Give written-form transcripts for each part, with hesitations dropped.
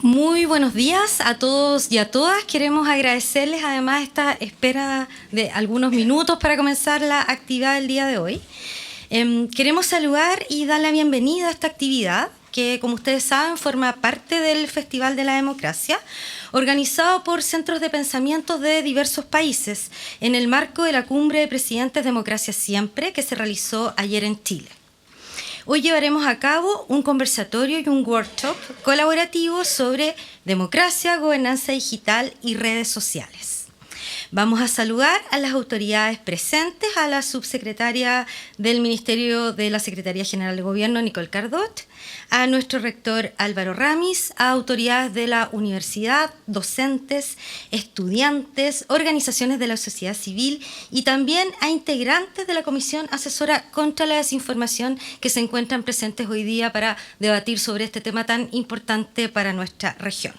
Muy buenos días a todos y a todas. Queremos agradecerles además esta espera de algunos minutos para comenzar la actividad del día de hoy. Queremos saludar y dar la bienvenida a esta actividad que, como ustedes saben, forma parte del Festival de la Democracia, organizado por centros de pensamientos de diversos países en el marco de la Cumbre de Presidentes Democracia Siempre, que se realizó ayer en Chile. Hoy llevaremos a cabo un conversatorio y un workshop colaborativo sobre democracia, gobernanza digital y redes sociales. Vamos a saludar a las autoridades presentes, a la subsecretaria del Ministerio de la Secretaría General de Gobierno, Nicole Cardot, a nuestro rector Álvaro Ramis, a autoridades de la universidad, docentes, estudiantes, organizaciones de la sociedad civil y también a integrantes de la Comisión Asesora contra la Desinformación que se encuentran presentes hoy día para debatir sobre este tema tan importante para nuestra región.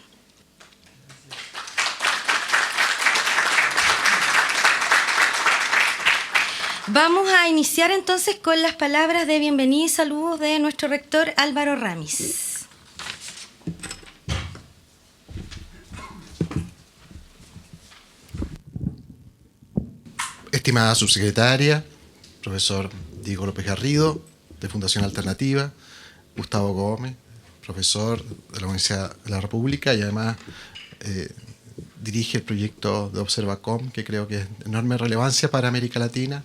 Vamos a iniciar entonces con las palabras de bienvenida y saludos de nuestro rector Álvaro Ramis. Estimada subsecretaria, profesor Diego López Garrido, de Fundación Alternativa, Gustavo Gómez, profesor de la Universidad de la República y además dirige el proyecto de Observacom, que creo que es de enorme relevancia para América Latina.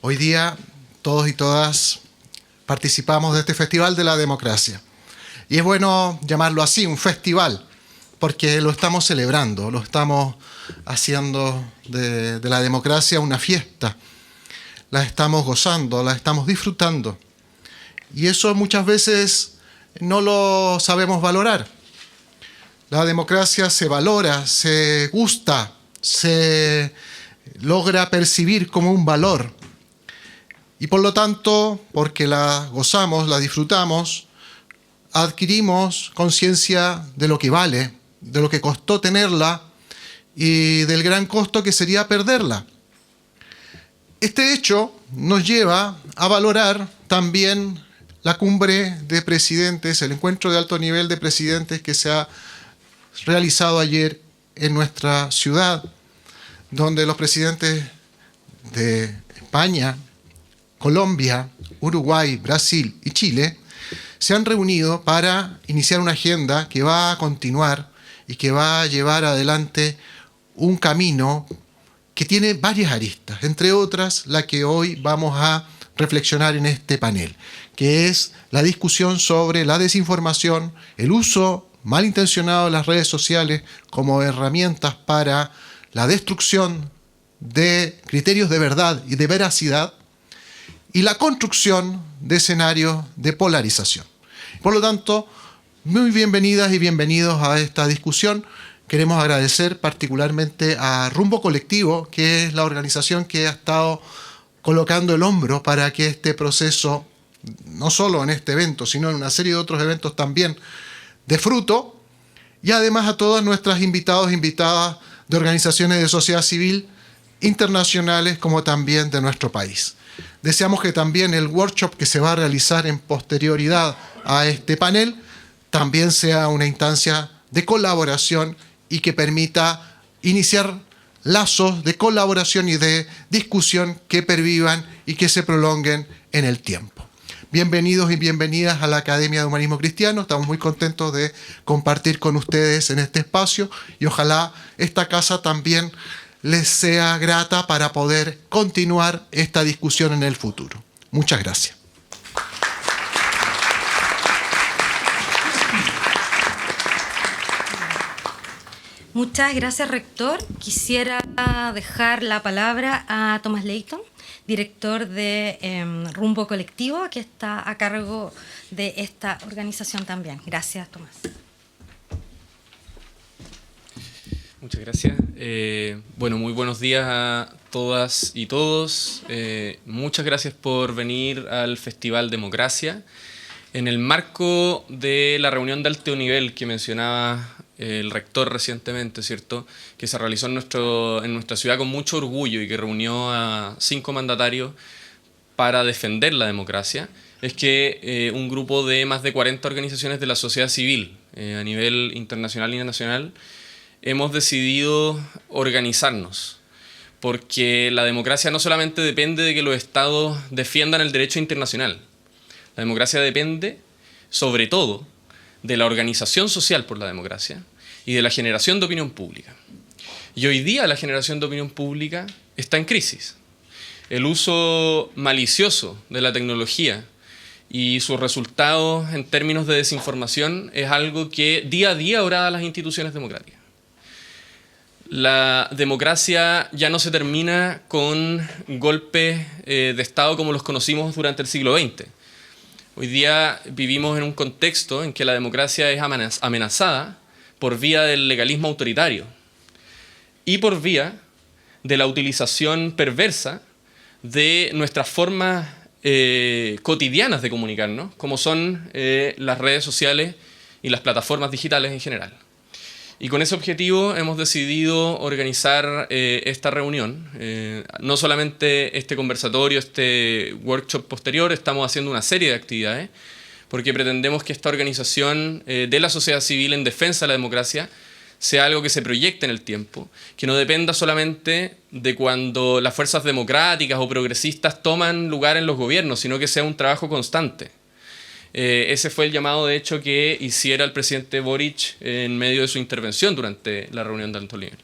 Hoy día todos y todas participamos de este Festival de la Democracia. Y es bueno llamarlo así, un festival, porque lo estamos celebrando, lo estamos haciendo de la democracia una fiesta. La estamos gozando, la estamos disfrutando. Y eso muchas veces no lo sabemos valorar. La democracia se valora, se gusta, se logra percibir como un valor. Y por lo tanto, porque la gozamos, la disfrutamos, adquirimos conciencia de lo que vale, de lo que costó tenerla y del gran costo que sería perderla. Este hecho nos lleva a valorar también la cumbre de presidentes, el encuentro de alto nivel de presidentes que se ha realizado ayer en nuestra ciudad, donde los presidentes de España, Colombia, Uruguay, Brasil y Chile se han reunido para iniciar una agenda que va a continuar y que va a llevar adelante un camino que tiene varias aristas, entre otras la que hoy vamos a reflexionar en este panel, que es la discusión sobre la desinformación, el uso malintencionado de las redes sociales como herramientas para la destrucción de criterios de verdad y de veracidad, y la construcción de escenarios de polarización. Por lo tanto, muy bienvenidas y bienvenidos a esta discusión. Queremos agradecer particularmente a Rumbo Colectivo, que es la organización que ha estado colocando el hombro para que este proceso, no solo en este evento, sino en una serie de otros eventos también, dé fruto, y además a todas nuestras invitados e invitadas de organizaciones de sociedad civil internacionales como también de nuestro país. Deseamos que también el workshop que se va a realizar en posterioridad a este panel también sea una instancia de colaboración y que permita iniciar lazos de colaboración y de discusión que pervivan y que se prolonguen en el tiempo. Bienvenidos y bienvenidas a la Academia de Humanismo Cristiano. Estamos muy contentos de compartir con ustedes en este espacio y ojalá esta casa también les sea grata para poder continuar esta discusión en el futuro. Muchas gracias. Muchas gracias, rector. Quisiera dejar la palabra a Tomás Leighton, director de Rumbo Colectivo, que está a cargo de esta organización también. Gracias, Tomás. Muchas gracias. Bueno, muy buenos días a todas y todos. Muchas gracias por venir al Festival Democracia. En el marco de la reunión de alto nivel que mencionaba el rector recientemente, ¿cierto?, que se realizó en nuestra ciudad con mucho orgullo y que reunió a 5 mandatarios para defender la democracia, es que un grupo de más de 40 organizaciones de la sociedad civil a nivel internacional y nacional, hemos decidido organizarnos, porque la democracia no solamente depende de que los estados defiendan el derecho internacional, la democracia depende, sobre todo, de la organización social por la democracia y de la generación de opinión pública. Y hoy día la generación de opinión pública está en crisis. El uso malicioso de la tecnología y sus resultados en términos de desinformación es algo que día a día orada las instituciones democráticas. La democracia ya no se termina con golpes de Estado como los conocimos durante el siglo XX. Hoy día vivimos en un contexto en que la democracia es amenazada por vía del legalismo autoritario y por vía de la utilización perversa de nuestras formas cotidianas de comunicarnos, como son las redes sociales y las plataformas digitales en general. Y con ese objetivo hemos decidido organizar esta reunión. No solamente este conversatorio, este workshop posterior, estamos haciendo una serie de actividades, porque pretendemos que esta organización de la sociedad civil en defensa de la democracia sea algo que se proyecte en el tiempo, que no dependa solamente de cuando las fuerzas democráticas o progresistas toman lugar en los gobiernos, sino que sea un trabajo constante. Ese fue el llamado, de hecho, que hiciera el presidente Boric en medio de su intervención durante la reunión de alto nivel.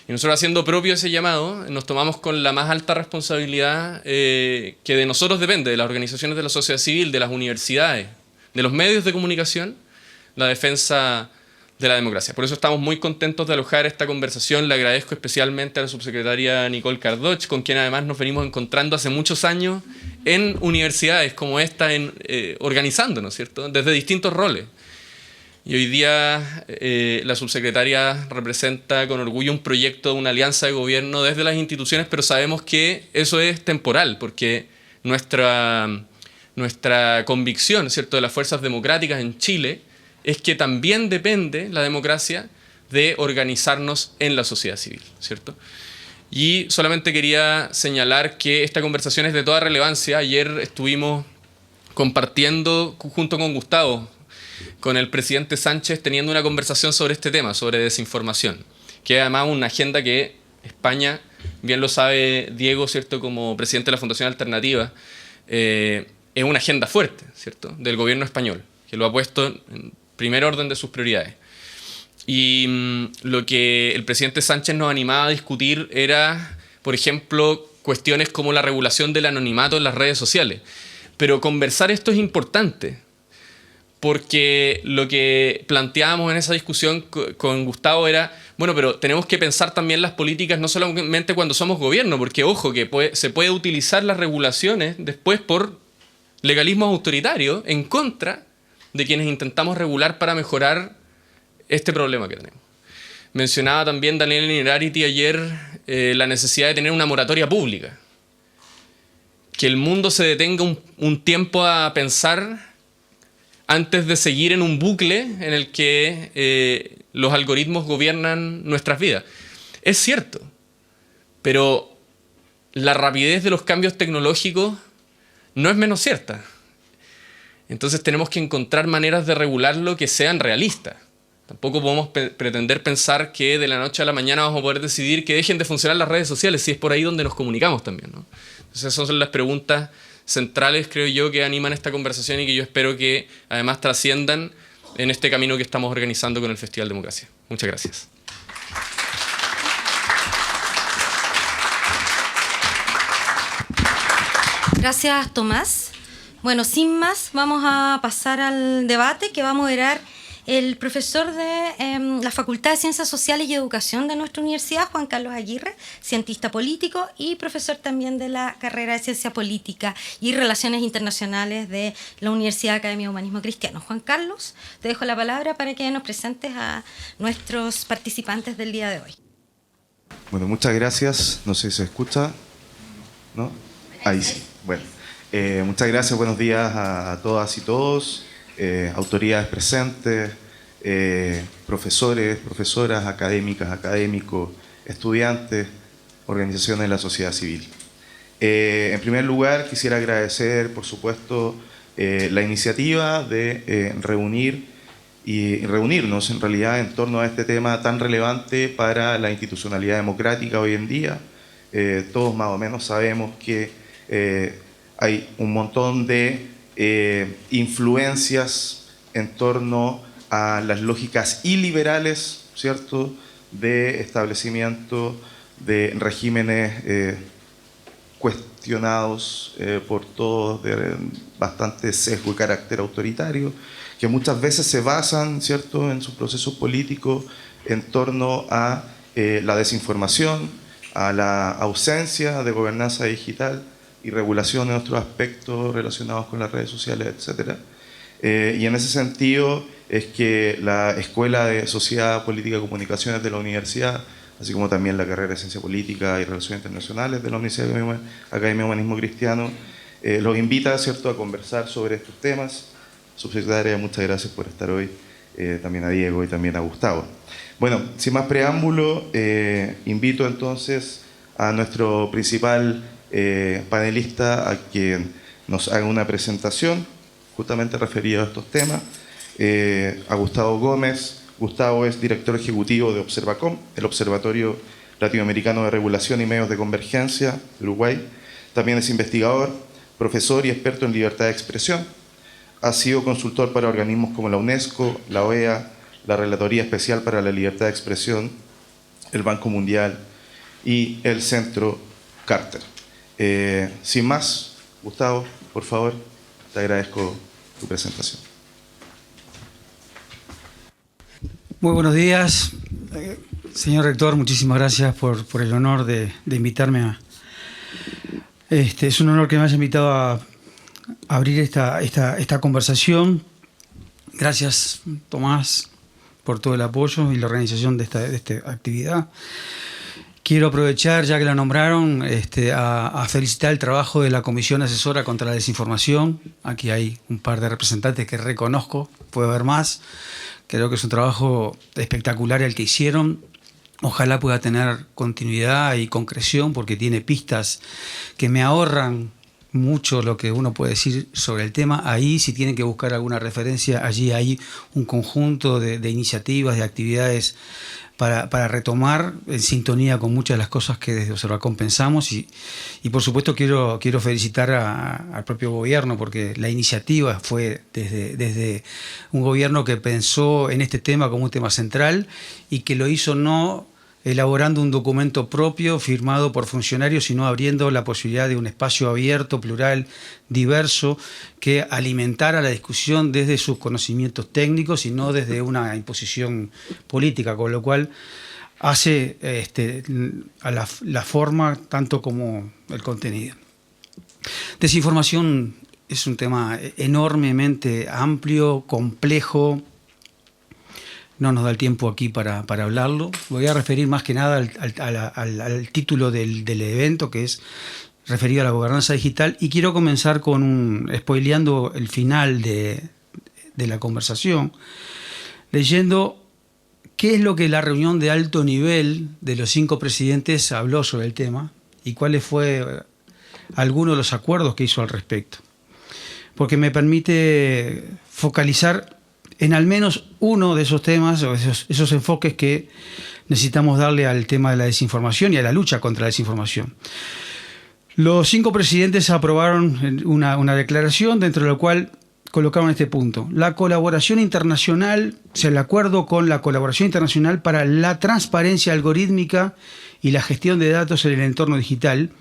Y nosotros, haciendo propio ese llamado, nos tomamos con la más alta responsabilidad que de nosotros depende, de las organizaciones de la sociedad civil, de las universidades, de los medios de comunicación, la defensa de la democracia. Por eso estamos muy contentos de alojar esta conversación. Le agradezco especialmente a la subsecretaria Nicole Cardoch, con quien además nos venimos encontrando hace muchos años en universidades como esta, organizándonos, ¿cierto?, desde distintos roles. Y hoy día la subsecretaria representa con orgullo un proyecto de una alianza de gobierno desde las instituciones, pero sabemos que eso es temporal, porque nuestra convicción, ¿cierto?, de las fuerzas democráticas en Chile es que también depende la democracia de organizarnos en la sociedad civil, ¿cierto? Y solamente quería señalar que esta conversación es de toda relevancia. Ayer estuvimos compartiendo junto con Gustavo, con el presidente Sánchez, teniendo una conversación sobre este tema, sobre desinformación, que es además una agenda que España, bien lo sabe Diego, ¿cierto?, como presidente de la Fundación Alternativa, es una agenda fuerte, ¿cierto?, del gobierno español, que lo ha puesto en primer orden de sus prioridades. Y lo que el presidente Sánchez nos animaba a discutir era, por ejemplo, cuestiones como la regulación del anonimato en las redes sociales. Pero conversar esto es importante, porque lo que planteábamos en esa discusión con Gustavo era, bueno, pero tenemos que pensar también las políticas no solamente cuando somos gobierno, porque ojo, que se puede utilizar las regulaciones después por legalismos autoritarios en contra de quienes intentamos regular para mejorar este problema que tenemos. Mencionaba también Daniel Innerarity ayer la necesidad de tener una moratoria pública. Que el mundo se detenga un tiempo a pensar antes de seguir en un bucle en el que los algoritmos gobiernan nuestras vidas. Es cierto, pero la rapidez de los cambios tecnológicos no es menos cierta. Entonces tenemos que encontrar maneras de regularlo que sean realistas. Tampoco podemos pretender pensar que de la noche a la mañana vamos a poder decidir que dejen de funcionar las redes sociales, si es por ahí donde nos comunicamos también, ¿no? Entonces esas son las preguntas centrales, creo yo, que animan esta conversación y que yo espero que además trasciendan en este camino que estamos organizando con el Festival Democracia. Muchas gracias. Gracias, Tomás. Bueno, sin más, vamos a pasar al debate que va a moderar el profesor de la Facultad de Ciencias Sociales y Educación de nuestra universidad, Juan Carlos Aguirre, cientista político y profesor también de la carrera de Ciencia Política y Relaciones Internacionales de la Universidad Academia de Humanismo Cristiano. Juan Carlos, te dejo la palabra para que nos presentes a nuestros participantes del día de hoy. Bueno, muchas gracias. No sé si se escucha, ¿no? Ahí sí. Bueno, muchas gracias. Buenos días a todas y todos. Autoridades presentes, profesores, profesoras, académicas, académicos, estudiantes, organizaciones de la sociedad civil. En primer lugar, quisiera agradecer, por supuesto, la iniciativa de reunir y reunirnos en realidad en torno a este tema tan relevante para la institucionalidad democrática hoy en día. Todos más o menos sabemos que hay un montón de influencias en torno a las lógicas iliberales, ¿cierto?, de establecimiento de regímenes cuestionados por todos, de bastante sesgo y carácter autoritario, que muchas veces se basan, ¿cierto?, en sus procesos políticos en torno a la desinformación, a la ausencia de gobernanza digital y regulación en otros aspectos relacionados con las redes sociales, etc. Y en ese sentido es que la Escuela de Sociedad, Política y Comunicaciones de la universidad, así como también la carrera de Ciencia Política y Relaciones Internacionales de la Universidad de Academia de Humanismo Cristiano, los invita, ¿cierto?, a conversar sobre estos temas. Subsecretaria, muchas gracias por estar hoy, también a Diego y también a Gustavo. Bueno, sin más preámbulo, invito entonces a nuestro principal panelista a quien nos haga una presentación justamente referida a estos temas, a Gustavo Gómez. Gustavo es director ejecutivo de Observacom, el Observatorio Latinoamericano de Regulación y Medios de Convergencia de Uruguay. También es investigador, profesor y experto en libertad de expresión. Ha sido consultor para organismos como la UNESCO, la OEA, la Relatoría Especial para la Libertad de Expresión, el Banco Mundial y el Centro Carter. Sin más, Gustavo, por favor, te agradezco tu presentación. Muy buenos días, señor rector, muchísimas gracias por el honor de invitarme a... es un honor que me haya invitado a abrir esta conversación. Gracias, Tomás, por todo el apoyo y la organización de esta actividad. Quiero aprovechar, ya que la nombraron, a felicitar el trabajo de la Comisión Asesora contra la Desinformación. Aquí hay un par de representantes que reconozco, puede haber más. Creo que es un trabajo espectacular el que hicieron. Ojalá pueda tener continuidad y concreción, porque tiene pistas que me ahorran mucho lo que uno puede decir sobre el tema. Ahí, si tienen que buscar alguna referencia, allí hay un conjunto de iniciativas, de actividades para retomar en sintonía con muchas de las cosas que desde Observacom pensamos. Y por supuesto quiero felicitar al propio gobierno, porque la iniciativa fue desde un gobierno que pensó en este tema como un tema central y que lo hizo no elaborando un documento propio firmado por funcionarios, sino abriendo la posibilidad de un espacio abierto, plural, diverso, que alimentara la discusión desde sus conocimientos técnicos y no desde una imposición política, con lo cual hace a la forma tanto como el contenido. Desinformación es un tema enormemente amplio, complejo. No nos da el tiempo aquí para hablarlo. Voy a referir más que nada al título del evento, que es referido a la gobernanza digital, y quiero comenzar spoileando el final de la conversación, leyendo qué es lo que la reunión de alto nivel de los 5 presidentes habló sobre el tema y cuáles fue algunos de los acuerdos que hizo al respecto. Porque me permite focalizar en al menos uno de esos temas, o esos enfoques que necesitamos darle al tema de la desinformación y a la lucha contra la desinformación. Los 5 presidentes aprobaron una declaración dentro de la cual colocaron este punto: la colaboración internacional, el acuerdo con la colaboración internacional para la transparencia algorítmica y la gestión de datos en el entorno digital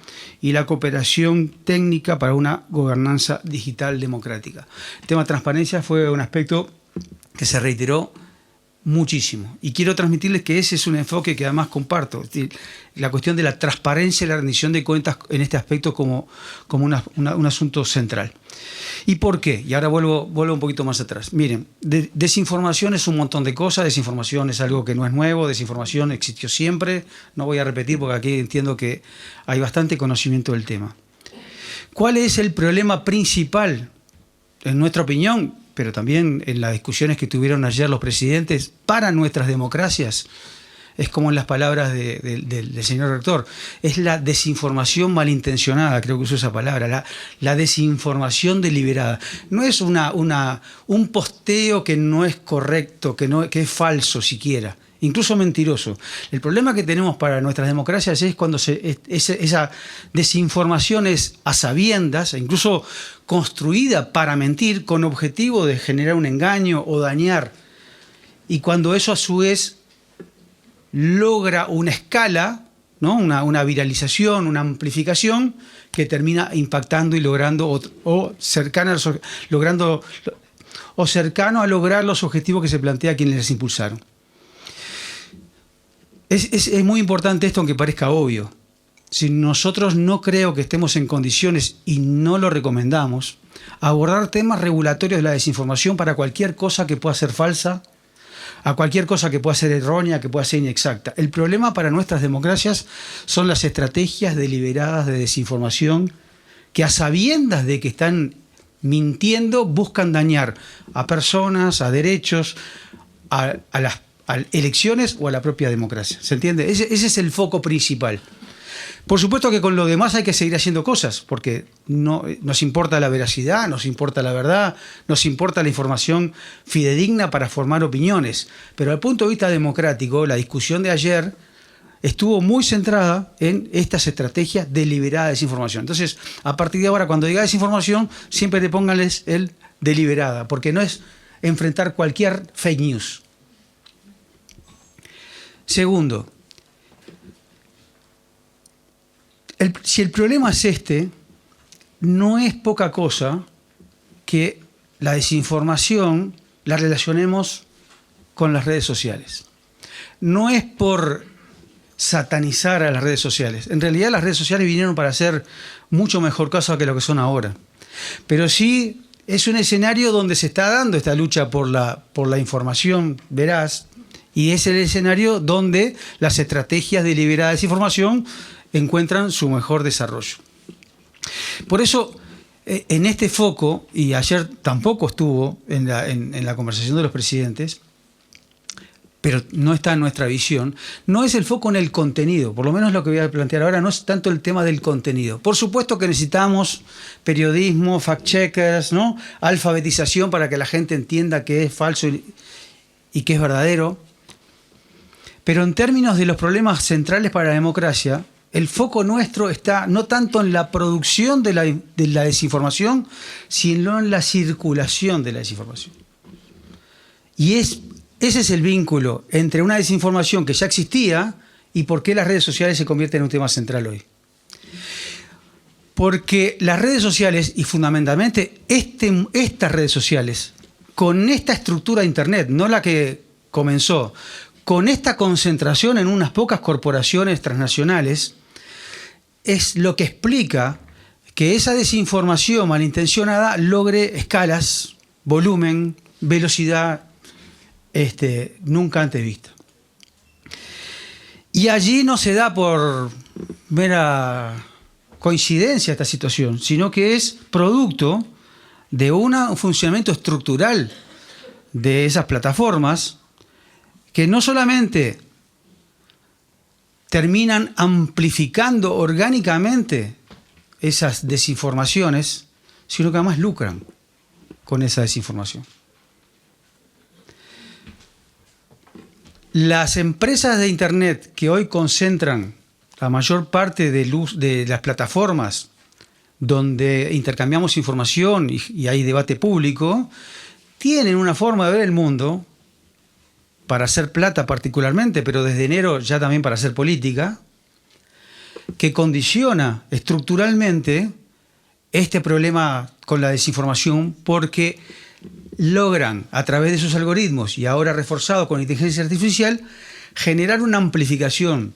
y la cooperación técnica para una gobernanza digital democrática. El tema de transparencia fue un aspecto que se reiteró muchísimo. Y quiero transmitirles que ese es un enfoque que además comparto. Es decir, la cuestión de la transparencia y la rendición de cuentas en este aspecto como un asunto central. ¿Y por qué? Y ahora vuelvo un poquito más atrás. Miren, desinformación es un montón de cosas. Desinformación es algo que no es nuevo. Desinformación existió siempre. No voy a repetir porque aquí entiendo que hay bastante conocimiento del tema. ¿Cuál es el problema principal, en nuestra opinión, pero también en las discusiones que tuvieron ayer los presidentes para nuestras democracias? es como en las palabras del señor rector, es la desinformación malintencionada, creo que usó esa palabra, la desinformación deliberada. No es un posteo que no es correcto, que es falso siquiera, incluso mentiroso. El problema que tenemos para nuestras democracias es cuando esa desinformación es a sabiendas, incluso construida para mentir, con objetivo de generar un engaño o dañar. Y cuando eso a su vez logra una escala, ¿no? una viralización, una amplificación que termina impactando y logrando cercano a lograr los objetivos que se plantea quienes les impulsaron. Es muy importante esto, aunque parezca obvio. Si nosotros no creo que estemos en condiciones, y no lo recomendamos, abordar temas regulatorios de la desinformación para cualquier cosa que pueda ser falsa, a cualquier cosa que pueda ser errónea, que pueda ser inexacta. El problema para nuestras democracias son las estrategias deliberadas de desinformación que, a sabiendas de que están mintiendo, buscan dañar a personas, a derechos, a las elecciones o a la propia democracia. ¿Se entiende? Ese es el foco principal. Por supuesto que con lo demás hay que seguir haciendo cosas, porque nos importa la veracidad, nos importa la verdad, nos importa la información fidedigna para formar opiniones. Pero desde el punto de vista democrático, la discusión de ayer estuvo muy centrada en estas estrategias deliberadas de desinformación. Entonces, a partir de ahora, cuando diga desinformación, siempre le pónganles el deliberada, porque no es enfrentar cualquier fake news. Segundo, si el problema es no es poca cosa que la desinformación la relacionemos con las redes sociales. No es por satanizar a las redes sociales. En realidad las redes sociales vinieron para hacer mucho mejor cosa que lo que son ahora. Pero sí es un escenario donde se está dando esta lucha por la información veraz, y es el escenario donde las estrategias deliberadas de desinformación encuentran su mejor desarrollo. Por eso, en este foco, y ayer tampoco estuvo en la conversación de los presidentes, pero no está en nuestra visión, no es el foco en el contenido, por lo menos lo que voy a plantear ahora no es tanto el tema del contenido. Por supuesto que necesitamos periodismo, fact-checkers, ¿no? Alfabetización para que la gente entienda qué es falso y qué es verdadero. Pero en términos de los problemas centrales para la democracia, el foco nuestro está no tanto en la producción de la desinformación, sino en la circulación de la desinformación. Y ese es el vínculo entre una desinformación que ya existía y por qué las redes sociales se convierten en un tema central hoy. Porque las redes sociales, y fundamentalmente estas redes sociales, con esta estructura de Internet, no la que comenzó, con esta concentración en unas pocas corporaciones transnacionales, es lo que explica que esa desinformación malintencionada logre escalas, volumen, velocidad nunca antes vista. Y allí no se da por mera coincidencia esta situación, sino que es producto de un funcionamiento estructural de esas plataformas que no solamente terminan amplificando orgánicamente esas desinformaciones, sino que además lucran con esa desinformación. Las empresas de Internet que hoy concentran la mayor parte de las plataformas donde intercambiamos información y hay debate público, tienen una forma de ver el mundo, para hacer plata particularmente, pero desde enero ya también para hacer política, que condiciona estructuralmente este problema con la desinformación, porque logran, a través de sus algoritmos y ahora reforzado con inteligencia artificial, generar una amplificación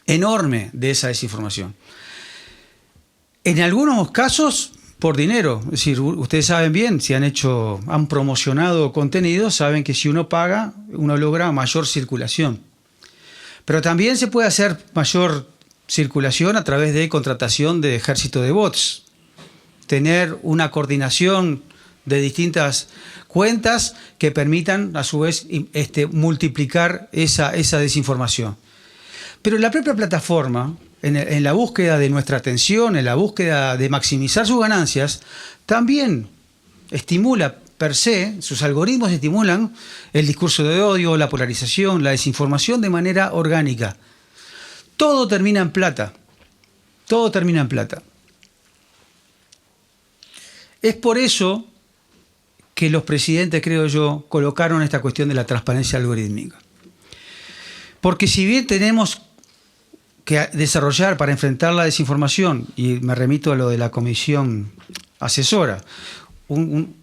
enorme de esa desinformación. En algunos casos, por dinero. Es decir, ustedes saben bien, si han promocionado contenido, saben que si uno paga, uno logra mayor circulación. Pero también se puede hacer mayor circulación a través de contratación de ejército de bots. Tener una coordinación de distintas cuentas que permitan, a su vez, multiplicar esa desinformación. Pero la propia plataforma, en la búsqueda de nuestra atención, en la búsqueda de maximizar sus ganancias, también estimula per se, sus algoritmos estimulan el discurso de odio, la polarización, la desinformación de manera orgánica. Todo termina en plata. Todo termina en plata. Es por eso que los presidentes, creo yo, colocaron esta cuestión de la transparencia algorítmica. Porque si bien tenemos que desarrollar para enfrentar la desinformación, y me remito a lo de la comisión asesora, un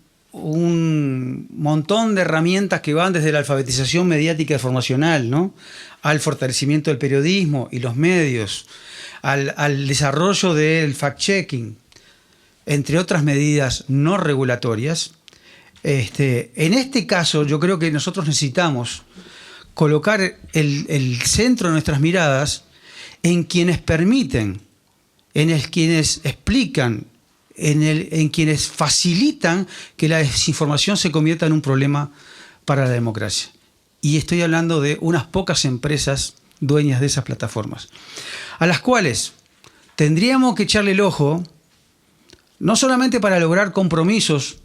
montón de herramientas que van desde la alfabetización mediática y informacional, ¿no?, al fortalecimiento del periodismo y los medios, al desarrollo del fact-checking, entre otras medidas no regulatorias. En este caso, yo creo que nosotros necesitamos colocar el centro de nuestras miradas en quienes permiten, quienes explican, en quienes facilitan que la desinformación se convierta en un problema para la democracia. Y estoy hablando de unas pocas empresas dueñas de esas plataformas, a las cuales tendríamos que echarle el ojo, no solamente para lograr compromisos.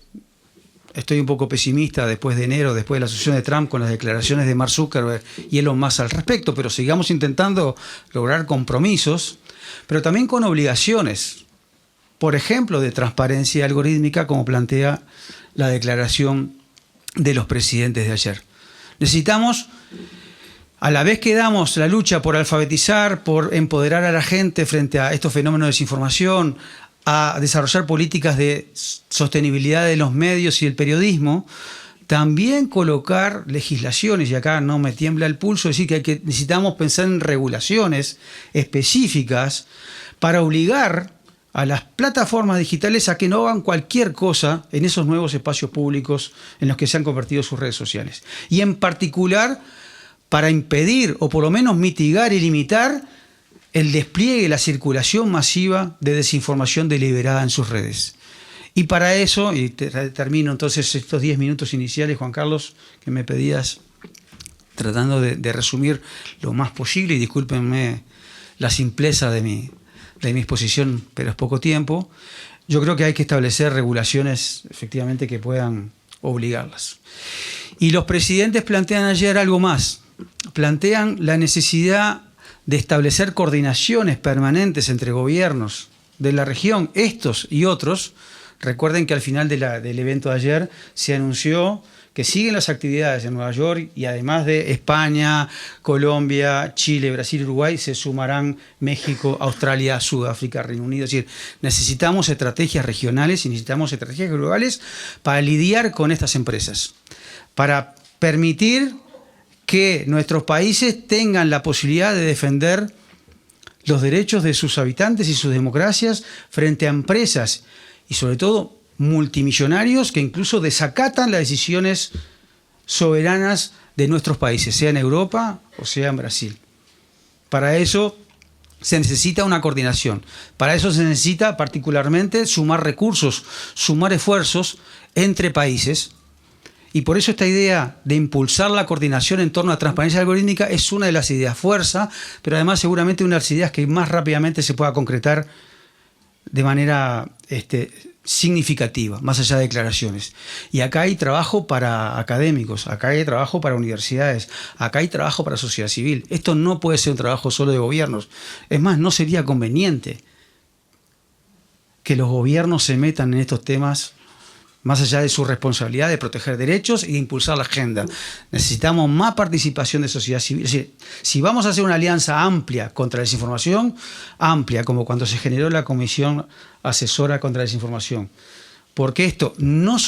Estoy un poco pesimista después de enero, después de la asociación de Trump, con las declaraciones de Mark Zuckerberg y Elon Musk al respecto, pero sigamos intentando lograr compromisos, pero también con obligaciones, por ejemplo, de transparencia algorítmica, como plantea la declaración de los presidentes de ayer. Necesitamos, a la vez que damos la lucha por alfabetizar, por empoderar a la gente frente a estos fenómenos de desinformación, a desarrollar políticas de sostenibilidad de los medios y el periodismo, también colocar legislaciones, y acá no me tiembla el pulso decir que necesitamos pensar en regulaciones específicas para obligar a las plataformas digitales a que no hagan cualquier cosa en esos nuevos espacios públicos en los que se han convertido sus redes sociales. Y en particular, para impedir o por lo menos mitigar y limitar el despliegue y la circulación masiva de desinformación deliberada en sus redes. Y para eso, y termino entonces estos 10 minutos iniciales, Juan Carlos, que me pedías, tratando de resumir lo más posible, y discúlpenme la simpleza de mi exposición, pero es poco tiempo. Yo creo que hay que establecer regulaciones efectivamente que puedan obligarlas. Y los presidentes plantean ayer algo más. Plantean la necesidad de establecer coordinaciones permanentes entre gobiernos de la región, estos y otros. Recuerden que al final del evento de ayer se anunció que siguen las actividades en Nueva York, y además de España, Colombia, Chile, Brasil, Uruguay, se sumarán México, Australia, Sudáfrica, Reino Unido. Es decir, necesitamos estrategias regionales y necesitamos estrategias globales para lidiar con estas empresas, para permitir que nuestros países tengan la posibilidad de defender los derechos de sus habitantes y sus democracias frente a empresas y sobre todo multimillonarios que incluso desacatan las decisiones soberanas de nuestros países, sea en Europa o sea en Brasil. Para eso se necesita una coordinación. Para eso se necesita particularmente sumar recursos, sumar esfuerzos entre países. Y por eso esta idea de impulsar la coordinación en torno a transparencia algorítmica es una de las ideas fuerza, pero además seguramente una de las ideas que más rápidamente se pueda concretar de manera significativa, más allá de declaraciones. Y acá hay trabajo para académicos, acá hay trabajo para universidades, acá hay trabajo para sociedad civil. Esto no puede ser un trabajo solo de gobiernos. Es más, no sería conveniente que los gobiernos se metan en estos temas más allá de su responsabilidad de proteger derechos y de impulsar la agenda. Necesitamos más participación de sociedad civil. Es decir, si vamos a hacer una alianza amplia contra la desinformación, amplia, como cuando se generó la Comisión Asesora contra la Desinformación, porque esto no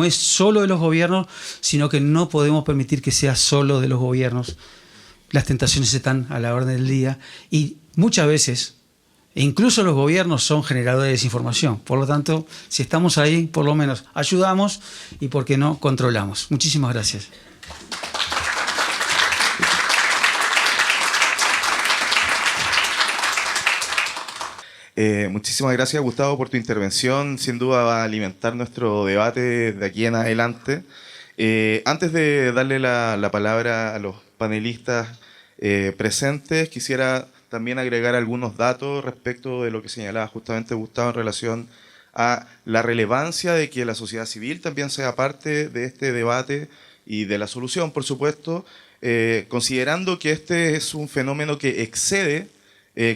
es solo de los gobiernos, sino que no podemos permitir que sea solo de los gobiernos. Las tentaciones están a la orden del día y muchas veces incluso los gobiernos son generadores de desinformación. Por lo tanto, si estamos ahí, por lo menos ayudamos y, ¿por qué no?, controlamos. Muchísimas gracias. Muchísimas gracias, Gustavo, por tu intervención. Sin duda va a alimentar nuestro debate de aquí en adelante. Antes de darle la palabra a los panelistas presentes, quisiera también agregar algunos datos respecto de lo que señalaba justamente Gustavo en relación a la relevancia de que la sociedad civil también sea parte de este debate y de la solución, por supuesto, considerando que este es un fenómeno que excede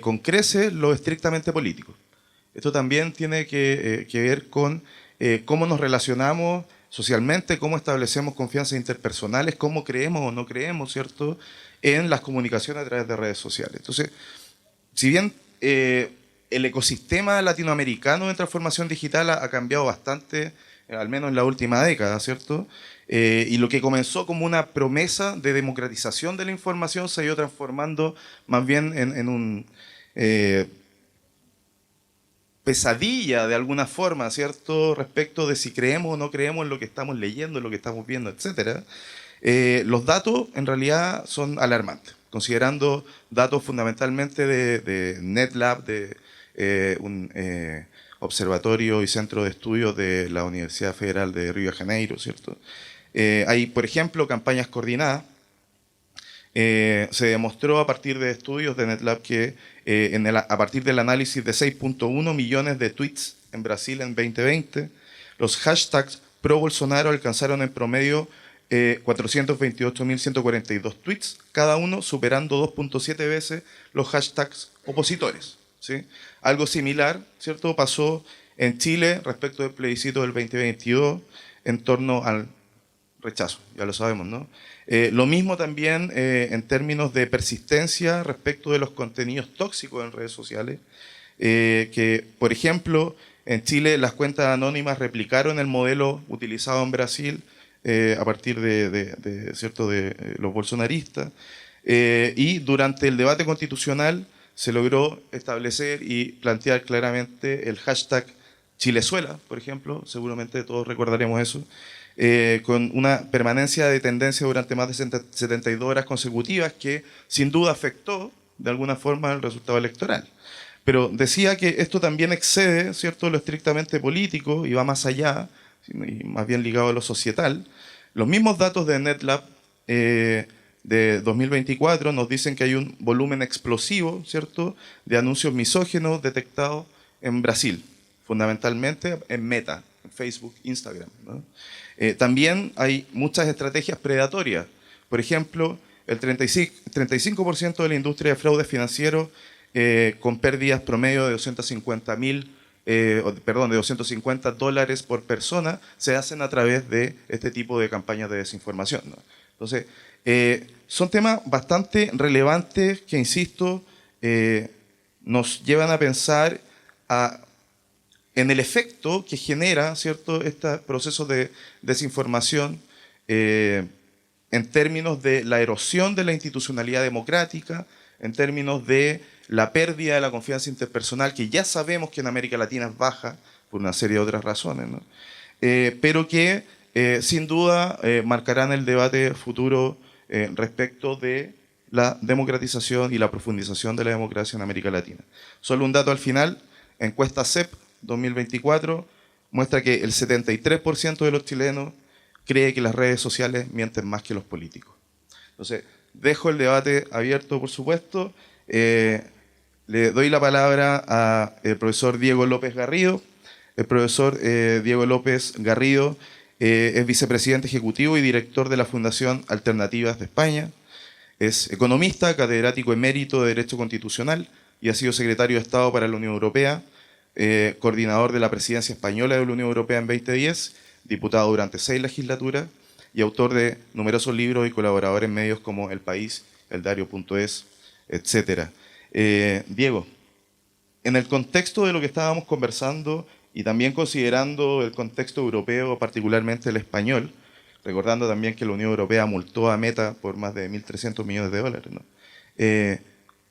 con creces lo estrictamente político. Esto también tiene que ver con cómo nos relacionamos socialmente, cómo establecemos confianzas interpersonales, cómo creemos o no creemos, ¿cierto?, en las comunicaciones a través de redes sociales. Entonces, si bien el ecosistema latinoamericano de transformación digital ha cambiado bastante, al menos en la última década, ¿cierto?, y lo que comenzó como una promesa de democratización de la información se ha ido transformando más bien en un pesadilla de alguna forma, ¿cierto?, respecto de si creemos o no creemos en lo que estamos leyendo, en lo que estamos viendo, etc. Los datos en realidad son alarmantes, considerando datos fundamentalmente de NetLab, de un observatorio y centro de estudios de la Universidad Federal de Río de Janeiro, ¿cierto? Hay, por ejemplo, campañas coordinadas. Se demostró a partir de estudios de NetLab que a partir del análisis de 6.1 millones de tweets en Brasil en 2020, los hashtags pro Bolsonaro alcanzaron en promedio 428.142 tweets, cada uno superando 2.7 veces los hashtags opositores, ¿sí? Algo similar, ¿cierto?, pasó en Chile respecto del plebiscito del 2022 en torno al rechazo, ya lo sabemos, ¿no? Lo mismo también en términos de persistencia respecto de los contenidos tóxicos en redes sociales, que, por ejemplo, en Chile las cuentas anónimas replicaron el modelo utilizado en Brasil a partir ¿cierto?, de los bolsonaristas, y durante el debate constitucional se logró establecer y plantear claramente el hashtag Chilezuela, por ejemplo, seguramente todos recordaremos eso, con una permanencia de tendencia durante más de 72 horas consecutivas que sin duda afectó de alguna forma el resultado electoral. Pero decía que esto también excede, ¿cierto?, lo estrictamente político y va más allá, y más bien ligado a lo societal. Los mismos datos de NetLab de 2024 nos dicen que hay un volumen explosivo, ¿cierto?, de anuncios misóginos detectados en Brasil, fundamentalmente en Meta, en Facebook, Instagram, ¿no? También hay muchas estrategias predatorias. Por ejemplo, el 35% de la industria de fraude financiero con pérdidas promedio de $250 por persona se hacen a través de este tipo de campañas de desinformación, ¿no? Entonces, son temas bastante relevantes que, insisto, nos llevan a pensar en el efecto que genera, ¿cierto?, este proceso de desinformación en términos de la erosión de la institucionalidad democrática, en términos de la pérdida de la confianza interpersonal, que ya sabemos que en América Latina es baja por una serie de otras razones, ¿no? Pero que sin duda marcarán el debate futuro respecto de la democratización y la profundización de la democracia en América Latina. Solo un dato al final: encuesta CEP 2024 muestra que el 73% de los chilenos cree que las redes sociales mienten más que los políticos. Entonces, dejo el debate abierto, por supuesto. Le doy la palabra al profesor Diego López Garrido. El profesor Diego López Garrido es vicepresidente ejecutivo y director de la Fundación Alternativas de España. Es economista, catedrático emérito de Derecho Constitucional y ha sido secretario de Estado para la Unión Europea, coordinador de la presidencia española de la Unión Europea en 2010, diputado durante 6 legislaturas y autor de numerosos libros y colaborador en medios como El País, Eldario.es, etc. Diego, en el contexto de lo que estábamos conversando y también considerando el contexto europeo, particularmente el español, recordando también que la Unión Europea multó a Meta por más de $1.300 millones, ¿no?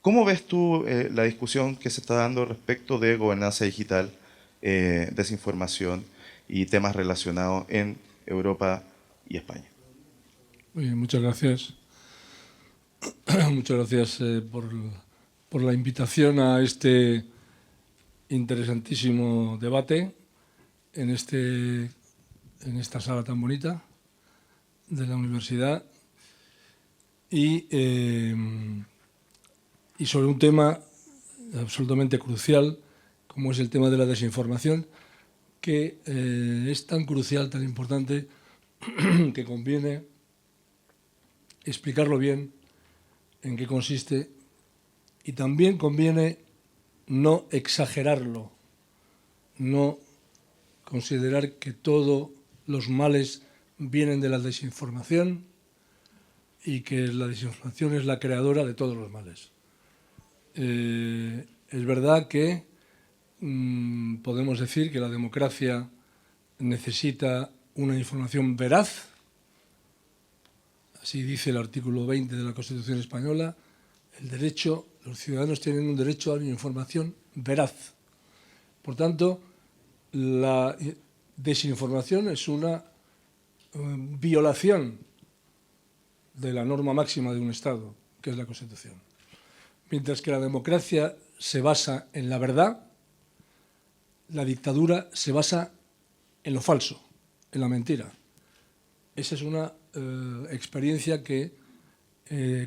¿Cómo ves tú la discusión que se está dando respecto de gobernanza digital, desinformación y temas relacionados en Europa y España? Muy bien, muchas gracias. Muchas gracias por la invitación a este interesantísimo debate en esta sala tan bonita. de la universidad y sobre un tema absolutamente crucial como es el tema de la desinformación, que es tan crucial, tan importante, que conviene explicarlo bien en qué consiste y también conviene no exagerarlo, no considerar que todos los males vienen de la desinformación y que la desinformación es la creadora de todos los males. Es verdad que podemos decir que la democracia necesita una información veraz, así dice el artículo 20 de la Constitución española, los ciudadanos tienen un derecho a una información veraz. Por tanto, la desinformación es una violación de la norma máxima de un Estado, que es la Constitución. Mientras que la democracia se basa en la verdad, la dictadura se basa en lo falso, en la mentira. Esa es una experiencia que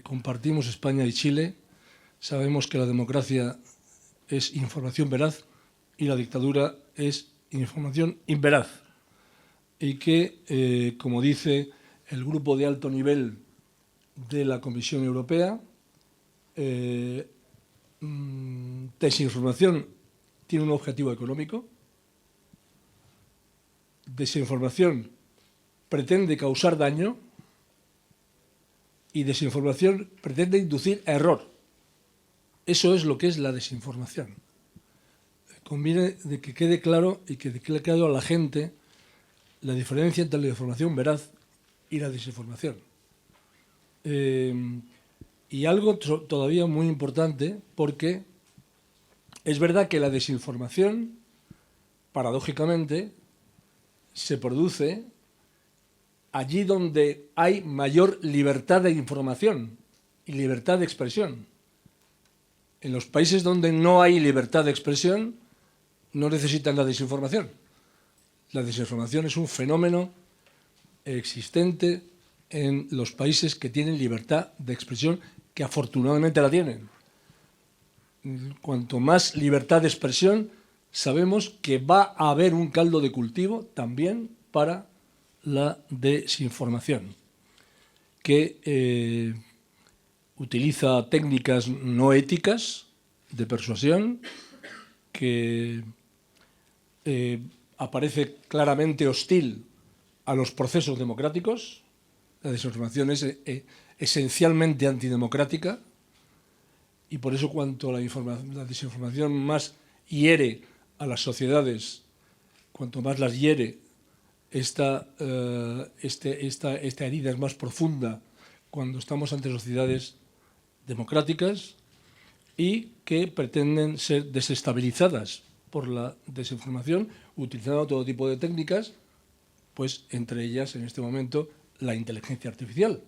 compartimos España y Chile. Sabemos que la democracia es información veraz y la dictadura es información inveraz. Y que, como dice el grupo de alto nivel de la Comisión Europea, desinformación tiene un objetivo económico, desinformación pretende causar daño y desinformación pretende inducir a error. Eso es lo que es la desinformación. Conviene de que quede claro y que quede claro a la gente la diferencia entre la información veraz y la desinformación. Y algo todavía muy importante, porque es verdad que la desinformación, paradójicamente, se produce allí donde hay mayor libertad de información y libertad de expresión. En los países donde no hay libertad de expresión, no necesitan la desinformación. La desinformación es un fenómeno existente en los países que tienen libertad de expresión, que afortunadamente la tienen. Cuanto más libertad de expresión, sabemos que va a haber un caldo de cultivo también para la desinformación, que utiliza técnicas no éticas de persuasión, que aparece claramente hostil a los procesos democráticos. La desinformación es esencialmente antidemocrática y por eso cuanto la desinformación más hiere a las sociedades, cuanto más las hiere, esta herida es más profunda cuando estamos ante sociedades democráticas y que pretenden ser desestabilizadas por la desinformación, utilizando todo tipo de técnicas, pues entre ellas, en este momento, la inteligencia artificial.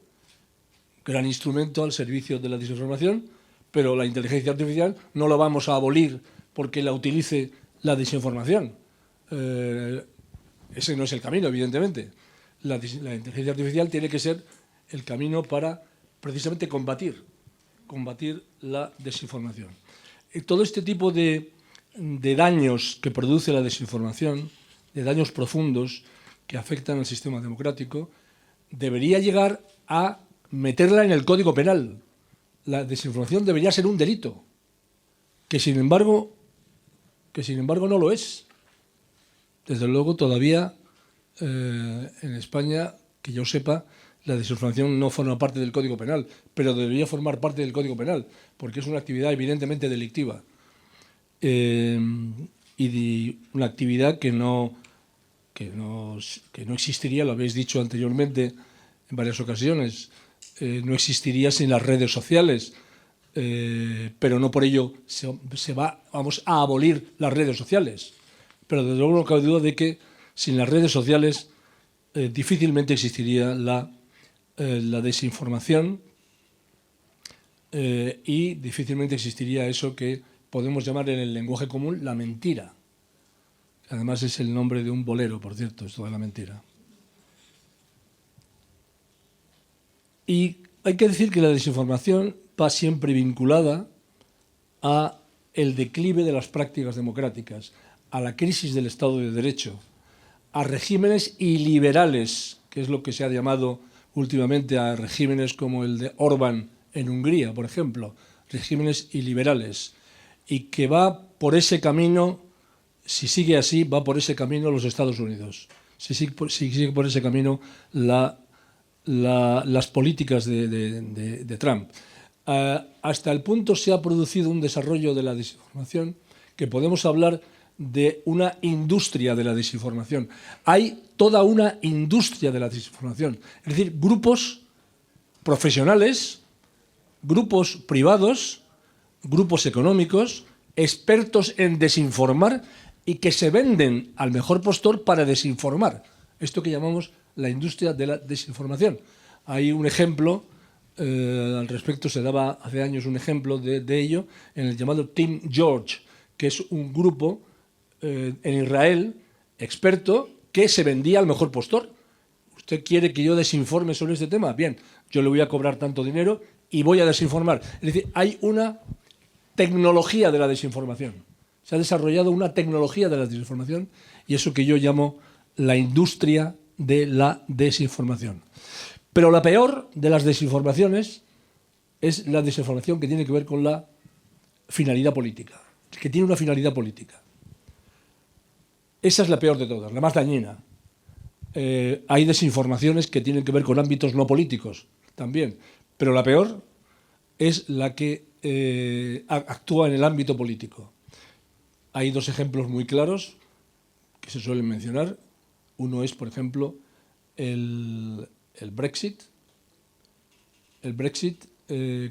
Gran instrumento al servicio de la desinformación, pero la inteligencia artificial no la vamos a abolir porque la utilice la desinformación. Ese no es el camino, evidentemente. La inteligencia artificial tiene que ser el camino para precisamente combatir la desinformación. Todo este tipo de daños que produce la desinformación, de daños profundos que afectan al sistema democrático, debería llegar a meterla en el Código Penal. La desinformación debería ser un delito, que sin embargo no lo es. Desde luego todavía en España, que yo sepa, la desinformación no forma parte del Código Penal, pero debería formar parte del Código Penal, porque es una actividad evidentemente delictiva. Y una actividad que no existiría, lo habéis dicho anteriormente en varias ocasiones, no existiría sin las redes sociales, pero no por ello vamos a abolir las redes sociales. Pero desde luego no cabe duda de que sin las redes sociales difícilmente existiría la desinformación y difícilmente existiría eso que podemos llamar en el lenguaje común la mentira. Además es el nombre de un bolero, por cierto, esto de la mentira. Y hay que decir que la desinformación va siempre vinculada a el declive de las prácticas democráticas, a la crisis del Estado de Derecho, a regímenes iliberales, que es lo que se ha llamado últimamente a regímenes como el de Orbán en Hungría, por ejemplo, regímenes iliberales, y que va por ese camino, si sigue así, va por ese camino los Estados Unidos, si sigue por ese camino las políticas de Trump. Hasta el punto se ha producido un desarrollo de la desinformación que podemos hablar de una industria de la desinformación. Hay toda una industria de la desinformación, es decir, grupos profesionales, grupos privados, grupos económicos, expertos en desinformar y que se venden al mejor postor para desinformar. Esto que llamamos la industria de la desinformación. Hay un ejemplo, al respecto se daba hace años un ejemplo de ello, en el llamado Team George, que es un grupo en Israel experto que se vendía al mejor postor. ¿Usted quiere que yo desinforme sobre este tema? Bien, yo le voy a cobrar tanto dinero y voy a desinformar. Es decir, hay una tecnología de la desinformación. Se ha desarrollado una tecnología de la desinformación y eso que yo llamo la industria de la desinformación. Pero la peor de las desinformaciones es la desinformación que tiene que ver con la finalidad política, que tiene una finalidad política. Esa es la peor de todas, la más dañina. Hay desinformaciones que tienen que ver con ámbitos no políticos también, pero la peor es la que actúa en el ámbito político. Hay dos ejemplos muy claros que se suelen mencionar. Uno es, por ejemplo, el Brexit. El Brexit,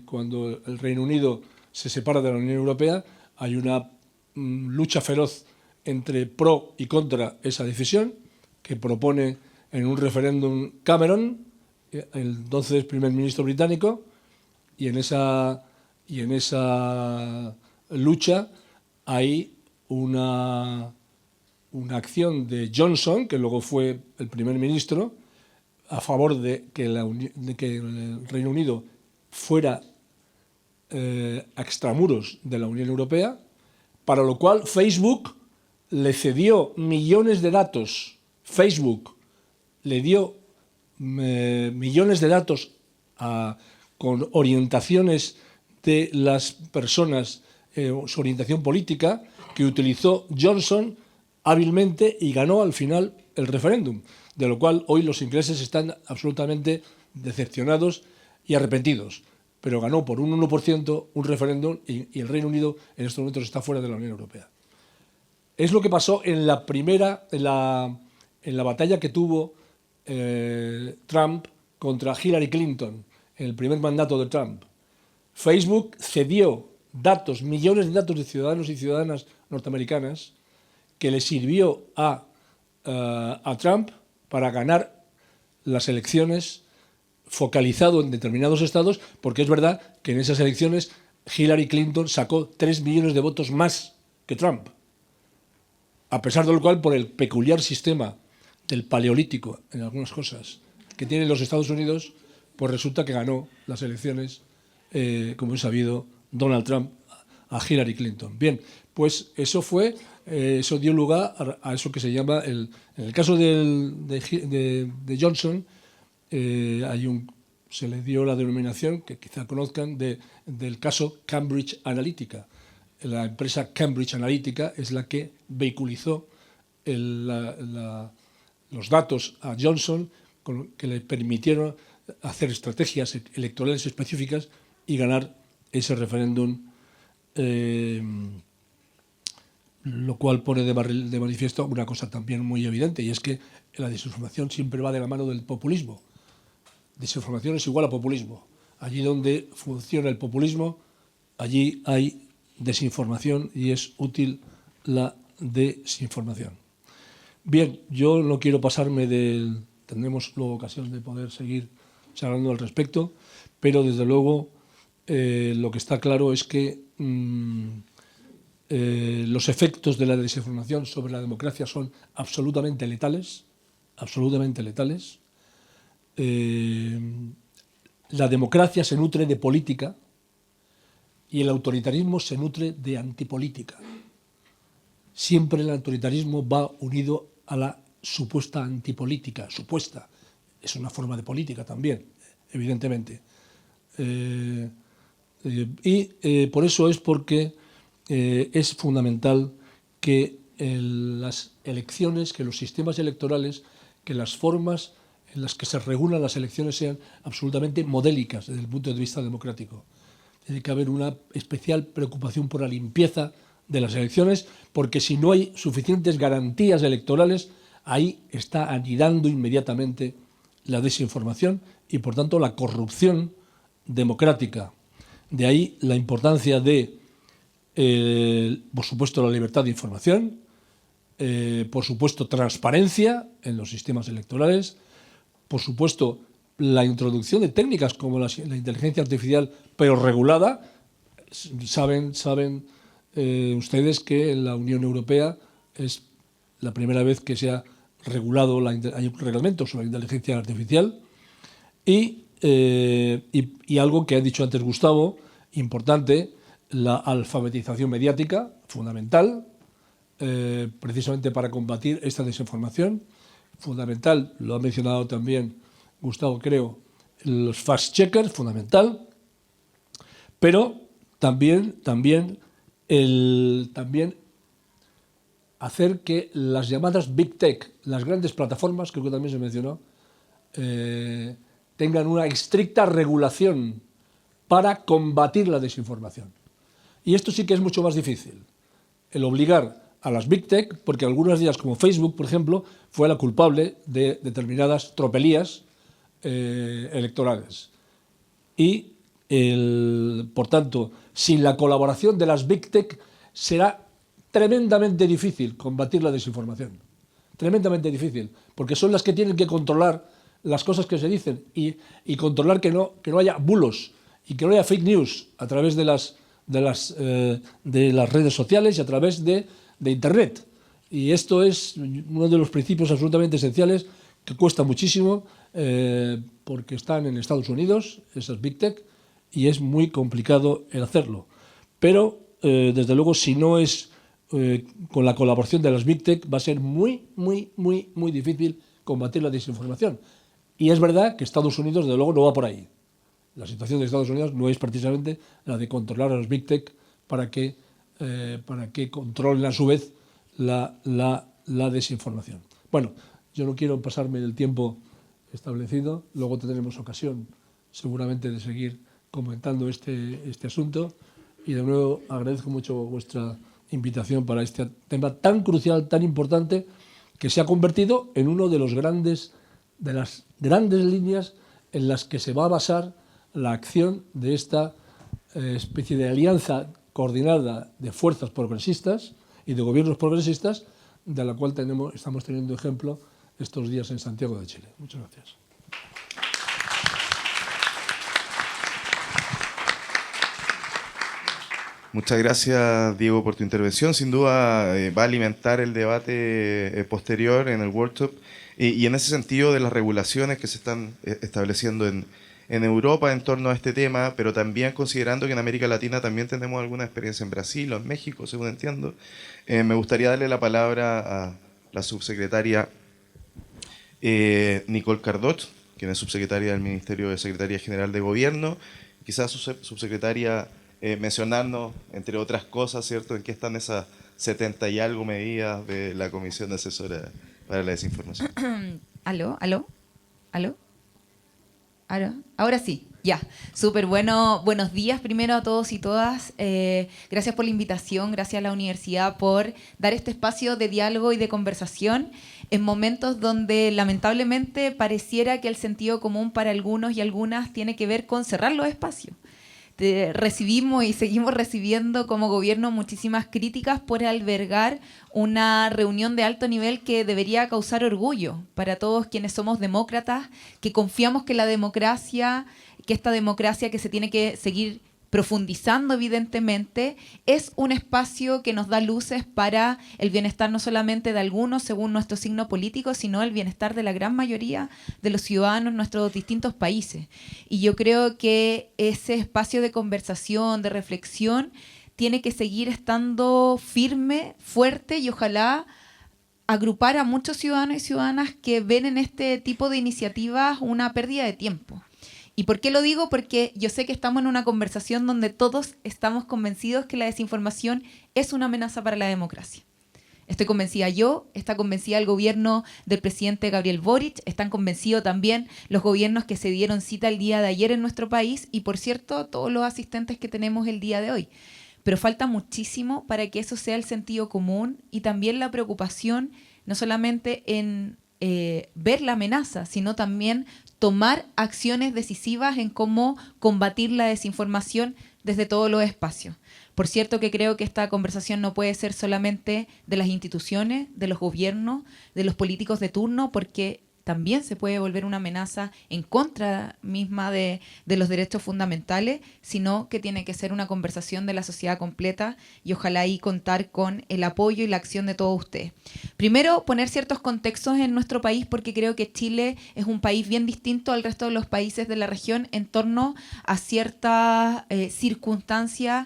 cuando el Reino Unido se separa de la Unión Europea, hay una lucha feroz entre pro y contra esa decisión que propone en un referéndum Cameron, el entonces primer ministro británico, y en esa lucha hay una acción de Johnson, que luego fue el primer ministro, a favor de que el Reino Unido fuera a extramuros de la Unión Europea, para lo cual Facebook le cedió millones de datos. Facebook le dio millones de datos con orientaciones de las personas, su orientación política, que utilizó Johnson hábilmente y ganó al final el referéndum, de lo cual hoy los ingleses están absolutamente decepcionados y arrepentidos. Pero ganó por un 1% un referéndum y el Reino Unido en estos momentos está fuera de la Unión Europea. Es lo que pasó en la batalla que tuvo Trump contra Hillary Clinton, en el primer mandato de Trump. Facebook cedió datos, millones de datos de ciudadanos y ciudadanas norteamericanas, que le sirvió a Trump para ganar las elecciones focalizado en determinados estados, porque es verdad que en esas elecciones Hillary Clinton sacó 3 millones de votos más que Trump. A pesar de lo cual, por el peculiar sistema del paleolítico, en algunas cosas, que tienen los Estados Unidos, pues resulta que ganó las elecciones, como es sabido, Donald Trump a Hillary Clinton. Bien, pues eso dio lugar a eso que se llama, en el caso de Johnson, se le dio la denominación, que quizá conozcan, del caso Cambridge Analytica. La empresa Cambridge Analytica es la que vehiculizó los datos a Johnson, que le permitieron hacer estrategias electorales específicas y ganar ese referéndum, lo cual pone de manifiesto una cosa también muy evidente, y es que la desinformación siempre va de la mano del populismo. Desinformación es igual a populismo. Allí donde funciona el populismo, allí hay desinformación y es útil la desinformación. Bien, yo no quiero pasarme tendremos luego ocasión de poder seguir charlando al respecto, pero desde luego lo que está claro es que los efectos de la desinformación sobre la democracia son absolutamente letales, absolutamente letales. la democracia se nutre de política y el autoritarismo se nutre de antipolítica. Siempre el autoritarismo va unido a la supuesta antipolítica, supuesta. Es una forma de política también, evidentemente. Por eso es porque es fundamental que las elecciones, que los sistemas electorales, que las formas en las que se regulan las elecciones sean absolutamente modélicas desde el punto de vista democrático. Tiene que haber una especial preocupación por la limpieza de las elecciones, porque si no hay suficientes garantías electorales, ahí está anidando inmediatamente la desinformación y, por tanto, la corrupción democrática. De ahí la importancia de, por supuesto, la libertad de información, por supuesto, transparencia en los sistemas electorales, por supuesto, la introducción de técnicas como la inteligencia artificial, pero regulada. Saben ustedes que en la Unión Europea es la primera vez que se ha regulado, hay un reglamento sobre la inteligencia artificial y algo que ha dicho antes Gustavo, importante, la alfabetización mediática, fundamental, precisamente para combatir esta desinformación. Fundamental, lo ha mencionado también Gustavo, creo, los fact-checkers, fundamental, pero también hacer que las llamadas Big Tech, las grandes plataformas, creo que también se mencionó, tengan una estricta regulación para combatir la desinformación. Y esto sí que es mucho más difícil, el obligar a las Big Tech, porque algunas de ellas, como Facebook, por ejemplo, fue la culpable de determinadas tropelías electorales. Y, por tanto, sin la colaboración de las Big Tech será tremendamente difícil combatir la desinformación. Tremendamente difícil, porque son las que tienen que controlar las cosas que se dicen y controlar que no haya bulos y que no haya fake news a través de las redes sociales y a través de Internet. Y esto es uno de los principios absolutamente esenciales que cuesta muchísimo porque están en Estados Unidos, esas Big Tech, y es muy complicado el hacerlo. Pero, desde luego, si no es con la colaboración de las Big Tech, va a ser muy, muy, muy, muy difícil combatir la desinformación. Y es verdad que Estados Unidos, desde luego, no va por ahí. La situación de Estados Unidos no es precisamente la de controlar a las Big Tech para que controlen a su vez la desinformación. Bueno, yo no quiero pasarme del tiempo establecido, luego tendremos ocasión seguramente de seguir comentando este asunto y de nuevo agradezco mucho vuestra invitación para este tema tan crucial, tan importante, que se ha convertido en uno de las grandes líneas en las que se va a basar la acción de esta especie de alianza coordinada de fuerzas progresistas y de gobiernos progresistas, de la cual estamos teniendo ejemplo estos días en Santiago de Chile. Muchas gracias. Muchas gracias, Diego, por tu intervención. Sin duda va a alimentar el debate posterior en el workshop y en ese sentido de las regulaciones que se están estableciendo en Europa en torno a este tema, pero también considerando que en América Latina también tenemos alguna experiencia en Brasil o en México, según entiendo. Me gustaría darle la palabra a la subsecretaria Nicole Cardot, quien es subsecretaria del Ministerio de Secretaría General de Gobierno. Quizás subsecretaria mencionarnos, entre otras cosas, ¿cierto?, en qué están esas 70 y algo medidas de la Comisión Asesora para la Desinformación. ¿Aló? Ahora sí, ya. Súper bueno. Buenos días primero a todos y todas. Gracias por la invitación, gracias a la universidad por dar este espacio de diálogo y de conversación en momentos donde lamentablemente pareciera que el sentido común para algunos y algunas tiene que ver con cerrar los espacios. Recibimos y seguimos recibiendo como gobierno muchísimas críticas por albergar una reunión de alto nivel que debería causar orgullo para todos quienes somos demócratas, que confiamos que esta democracia que se tiene que seguir profundizando evidentemente, es un espacio que nos da luces para el bienestar no solamente de algunos según nuestro signo político, sino el bienestar de la gran mayoría de los ciudadanos en nuestros distintos países. Y yo creo que ese espacio de conversación, de reflexión, tiene que seguir estando firme, fuerte y ojalá agrupar a muchos ciudadanos y ciudadanas que ven en este tipo de iniciativas una pérdida de tiempo. ¿Y por qué lo digo? Porque yo sé que estamos en una conversación donde todos estamos convencidos que la desinformación es una amenaza para la democracia. Estoy convencida yo, está convencida el gobierno del presidente Gabriel Boric, están convencidos también los gobiernos que se dieron cita el día de ayer en nuestro país y, por cierto, todos los asistentes que tenemos el día de hoy. Pero falta muchísimo para que eso sea el sentido común y también la preocupación, no solamente en ver la amenaza, sino también tomar acciones decisivas en cómo combatir la desinformación desde todos los espacios. Por cierto que creo que esta conversación no puede ser solamente de las instituciones, de los gobiernos, de los políticos de turno, porque también se puede volver una amenaza en contra misma de los derechos fundamentales, sino que tiene que ser una conversación de la sociedad completa y ojalá ahí contar con el apoyo y la acción de todos ustedes. Primero, poner ciertos contextos en nuestro país, porque creo que Chile es un país bien distinto al resto de los países de la región en torno a ciertas circunstancias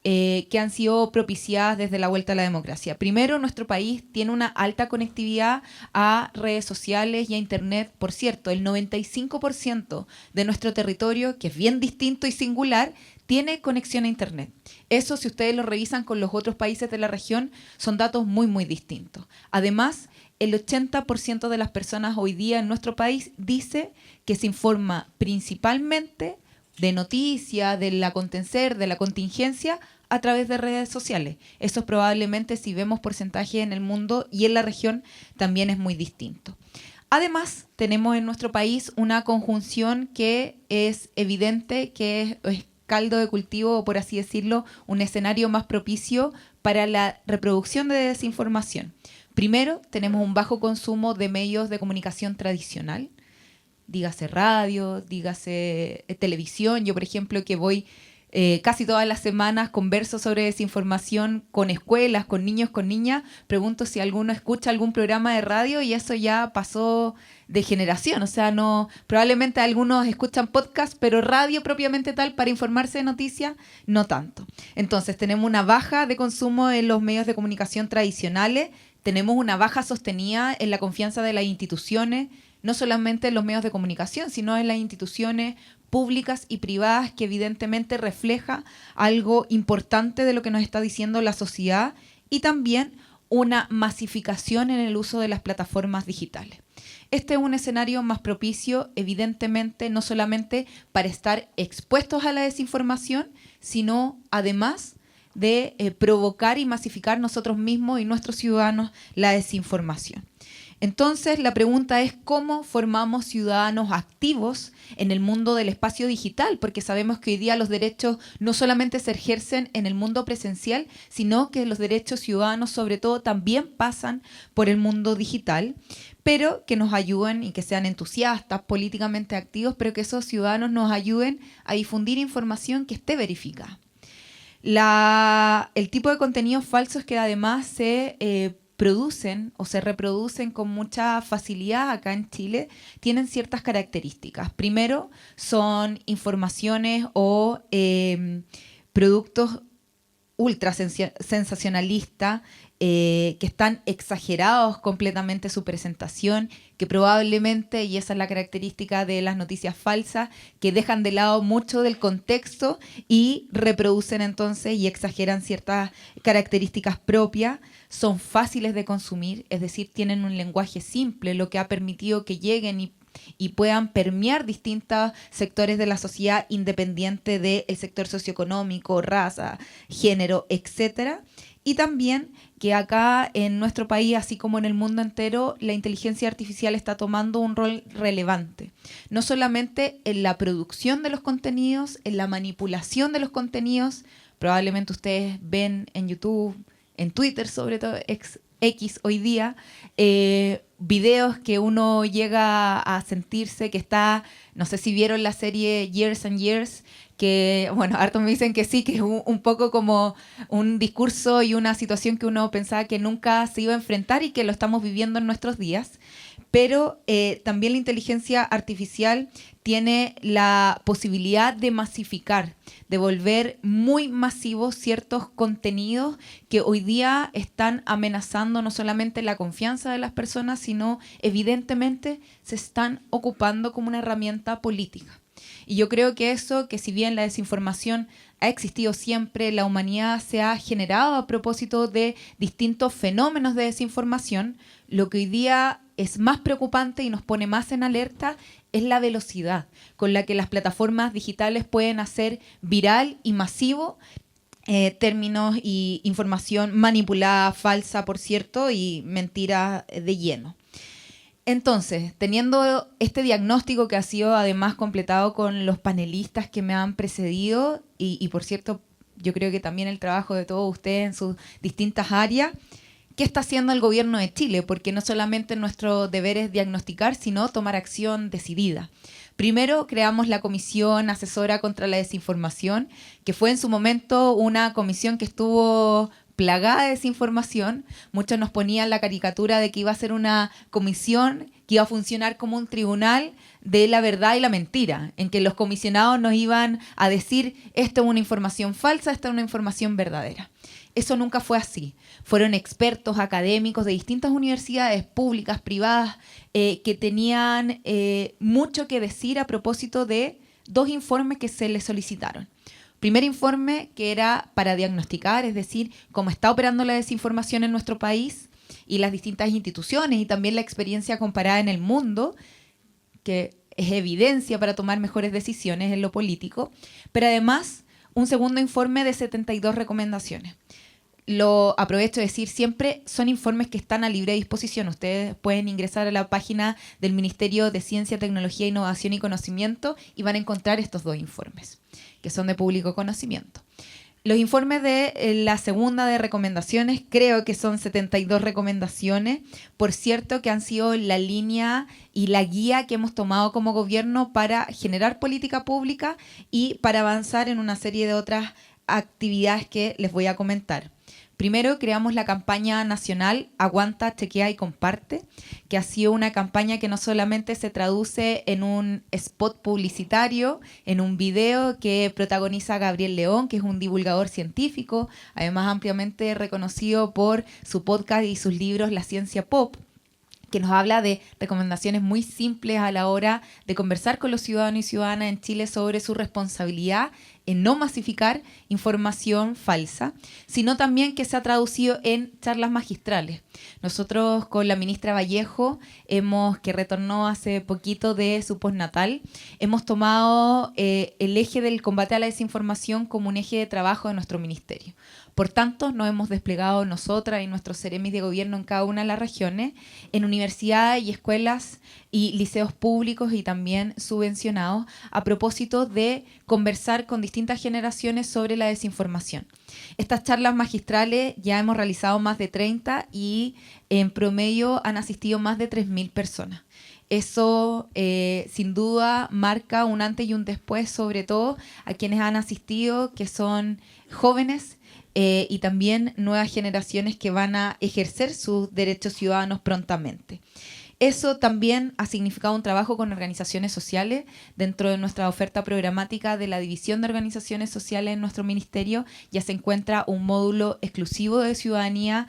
que han sido propiciadas desde la vuelta a la democracia. Primero, nuestro país tiene una alta conectividad a redes sociales y a Internet. Por cierto, el 95% de nuestro territorio, que es bien distinto y singular, tiene conexión a Internet. Eso, si ustedes lo revisan con los otros países de la región, son datos muy, muy distintos. Además, el 80% de las personas hoy día en nuestro país dice que se informa principalmente de noticias, del acontecer, de la contingencia, a través de redes sociales. Eso probablemente, si vemos porcentaje en el mundo y en la región, también es muy distinto. Además, tenemos en nuestro país una conjunción que es evidente, que es caldo de cultivo, o por así decirlo, un escenario más propicio para la reproducción de desinformación. Primero, tenemos un bajo consumo de medios de comunicación tradicional, dígase radio, dígase televisión. Yo, por ejemplo, que voy casi todas las semanas, converso sobre desinformación con escuelas, con niños, con niñas, pregunto si alguno escucha algún programa de radio y eso ya pasó de generación. O sea, no, probablemente algunos escuchan podcast, pero radio propiamente tal para informarse de noticias, no tanto. Entonces, tenemos una baja de consumo en los medios de comunicación tradicionales, tenemos una baja sostenida en la confianza de las instituciones, no solamente en los medios de comunicación, sino en las instituciones públicas y privadas, que evidentemente refleja algo importante de lo que nos está diciendo la sociedad, y también una masificación en el uso de las plataformas digitales. Este es un escenario más propicio, evidentemente, no solamente para estar expuestos a la desinformación, sino además de provocar y masificar nosotros mismos y nuestros ciudadanos la desinformación. Entonces, la pregunta es cómo formamos ciudadanos activos en el mundo del espacio digital, porque sabemos que hoy día los derechos no solamente se ejercen en el mundo presencial, sino que los derechos ciudadanos, sobre todo, también pasan por el mundo digital, pero que nos ayuden y que sean entusiastas, políticamente activos, pero que esos ciudadanos nos ayuden a difundir información que esté verificada. El tipo de contenidos falsos que además se producen o se reproducen con mucha facilidad acá en Chile, tienen ciertas características. Primero, son informaciones o productos ultra sensacionalistas, que están exagerados completamente su presentación, que probablemente, y esa es la característica de las noticias falsas, que dejan de lado mucho del contexto y reproducen entonces y exageran ciertas características propias. Son fáciles de consumir, es decir, tienen un lenguaje simple, lo que ha permitido que lleguen y puedan permear distintos sectores de la sociedad, independiente del sector socioeconómico, raza, género, etcétera. Y también que acá en nuestro país, así como en el mundo entero, la inteligencia artificial está tomando un rol relevante. No solamente en la producción de los contenidos, en la manipulación de los contenidos. Probablemente ustedes ven en YouTube, en Twitter sobre todo, X hoy día, videos que uno llega a sentirse que está, no sé si vieron la serie Years and Years, que, bueno, hartos me dicen que sí, que es un poco como un discurso y una situación que uno pensaba que nunca se iba a enfrentar y que lo estamos viviendo en nuestros días. Pero también la inteligencia artificial tiene la posibilidad de masificar, de volver muy masivos ciertos contenidos que hoy día están amenazando no solamente la confianza de las personas, sino evidentemente se están ocupando como una herramienta política. Y yo creo que eso, que si bien la desinformación ha existido siempre, la humanidad se ha generado a propósito de distintos fenómenos de desinformación, lo que hoy día es más preocupante y nos pone más en alerta es la velocidad con la que las plataformas digitales pueden hacer viral y masivo términos y información manipulada, falsa, por cierto, y mentira de lleno. Entonces, teniendo este diagnóstico que ha sido además completado con los panelistas que me han precedido, y por cierto, yo creo que también el trabajo de todos ustedes en sus distintas áreas, ¿qué está haciendo el gobierno de Chile? Porque no solamente nuestro deber es diagnosticar, sino tomar acción decidida. Primero, creamos la Comisión Asesora contra la Desinformación, que fue en su momento una comisión que estuvo plagada de desinformación. Muchos nos ponían la caricatura de que iba a ser una comisión que iba a funcionar como un tribunal de la verdad y la mentira, en que los comisionados nos iban a decir esto es una información falsa, esto es una información verdadera. Eso nunca fue así. Fueron expertos académicos de distintas universidades públicas, privadas, que tenían mucho que decir a propósito de 2 informes que se les solicitaron. Primer informe, que era para diagnosticar, es decir, cómo está operando la desinformación en nuestro país y las distintas instituciones, y también la experiencia comparada en el mundo, que es evidencia para tomar mejores decisiones en lo político, pero además un segundo informe de 72 recomendaciones. Lo aprovecho de decir siempre, son informes que están a libre disposición. Ustedes pueden ingresar a la página del Ministerio de Ciencia, Tecnología, Innovación y Conocimiento y van a encontrar estos 2 informes, que son de público conocimiento. Los informes de la segunda de recomendaciones, creo que son 72 recomendaciones, por cierto, que han sido la línea y la guía que hemos tomado como gobierno para generar política pública y para avanzar en una serie de otras actividades que les voy a comentar. Primero, creamos la campaña nacional Aguanta, Chequea y Comparte, que ha sido una campaña que no solamente se traduce en un spot publicitario, en un video que protagoniza Gabriel León, que es un divulgador científico, además ampliamente reconocido por su podcast y sus libros La Ciencia Pop, que nos habla de recomendaciones muy simples a la hora de conversar con los ciudadanos y ciudadanas en Chile sobre su responsabilidad en no masificar información falsa, sino también que se ha traducido en charlas magistrales. Nosotros con la ministra Vallejo, que retornó hace poquito de su postnatal, hemos tomado el eje del combate a la desinformación como un eje de trabajo de nuestro ministerio. Por tanto, nos hemos desplegado nosotras y nuestros seremis de gobierno en cada una de las regiones, en universidades y escuelas y liceos públicos y también subvencionados, a propósito de conversar con distintas generaciones sobre la desinformación. Estas charlas magistrales ya hemos realizado más de 30 y en promedio han asistido más de 3.000 personas. Eso sin duda marca un antes y un después, sobre todo a quienes han asistido, que son jóvenes, y también nuevas generaciones que van a ejercer sus derechos ciudadanos prontamente. Eso también ha significado un trabajo con organizaciones sociales dentro de nuestra oferta programática de la División de Organizaciones Sociales en nuestro ministerio. Ya se encuentra un módulo exclusivo de ciudadanía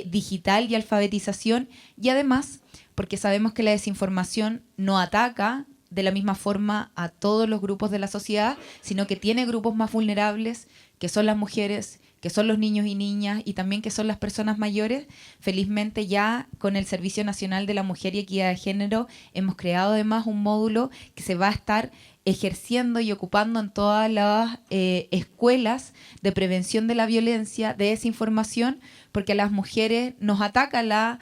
digital y alfabetización, y además, porque sabemos que la desinformación no ataca de la misma forma a todos los grupos de la sociedad, sino que tiene grupos más vulnerables, que son las mujeres, que son los niños y niñas y también que son las personas mayores. Felizmente ya con el Servicio Nacional de la Mujer y Equidad de Género hemos creado además un módulo que se va a estar ejerciendo y ocupando en todas las escuelas de prevención de la violencia, de desinformación, porque a las mujeres nos ataca la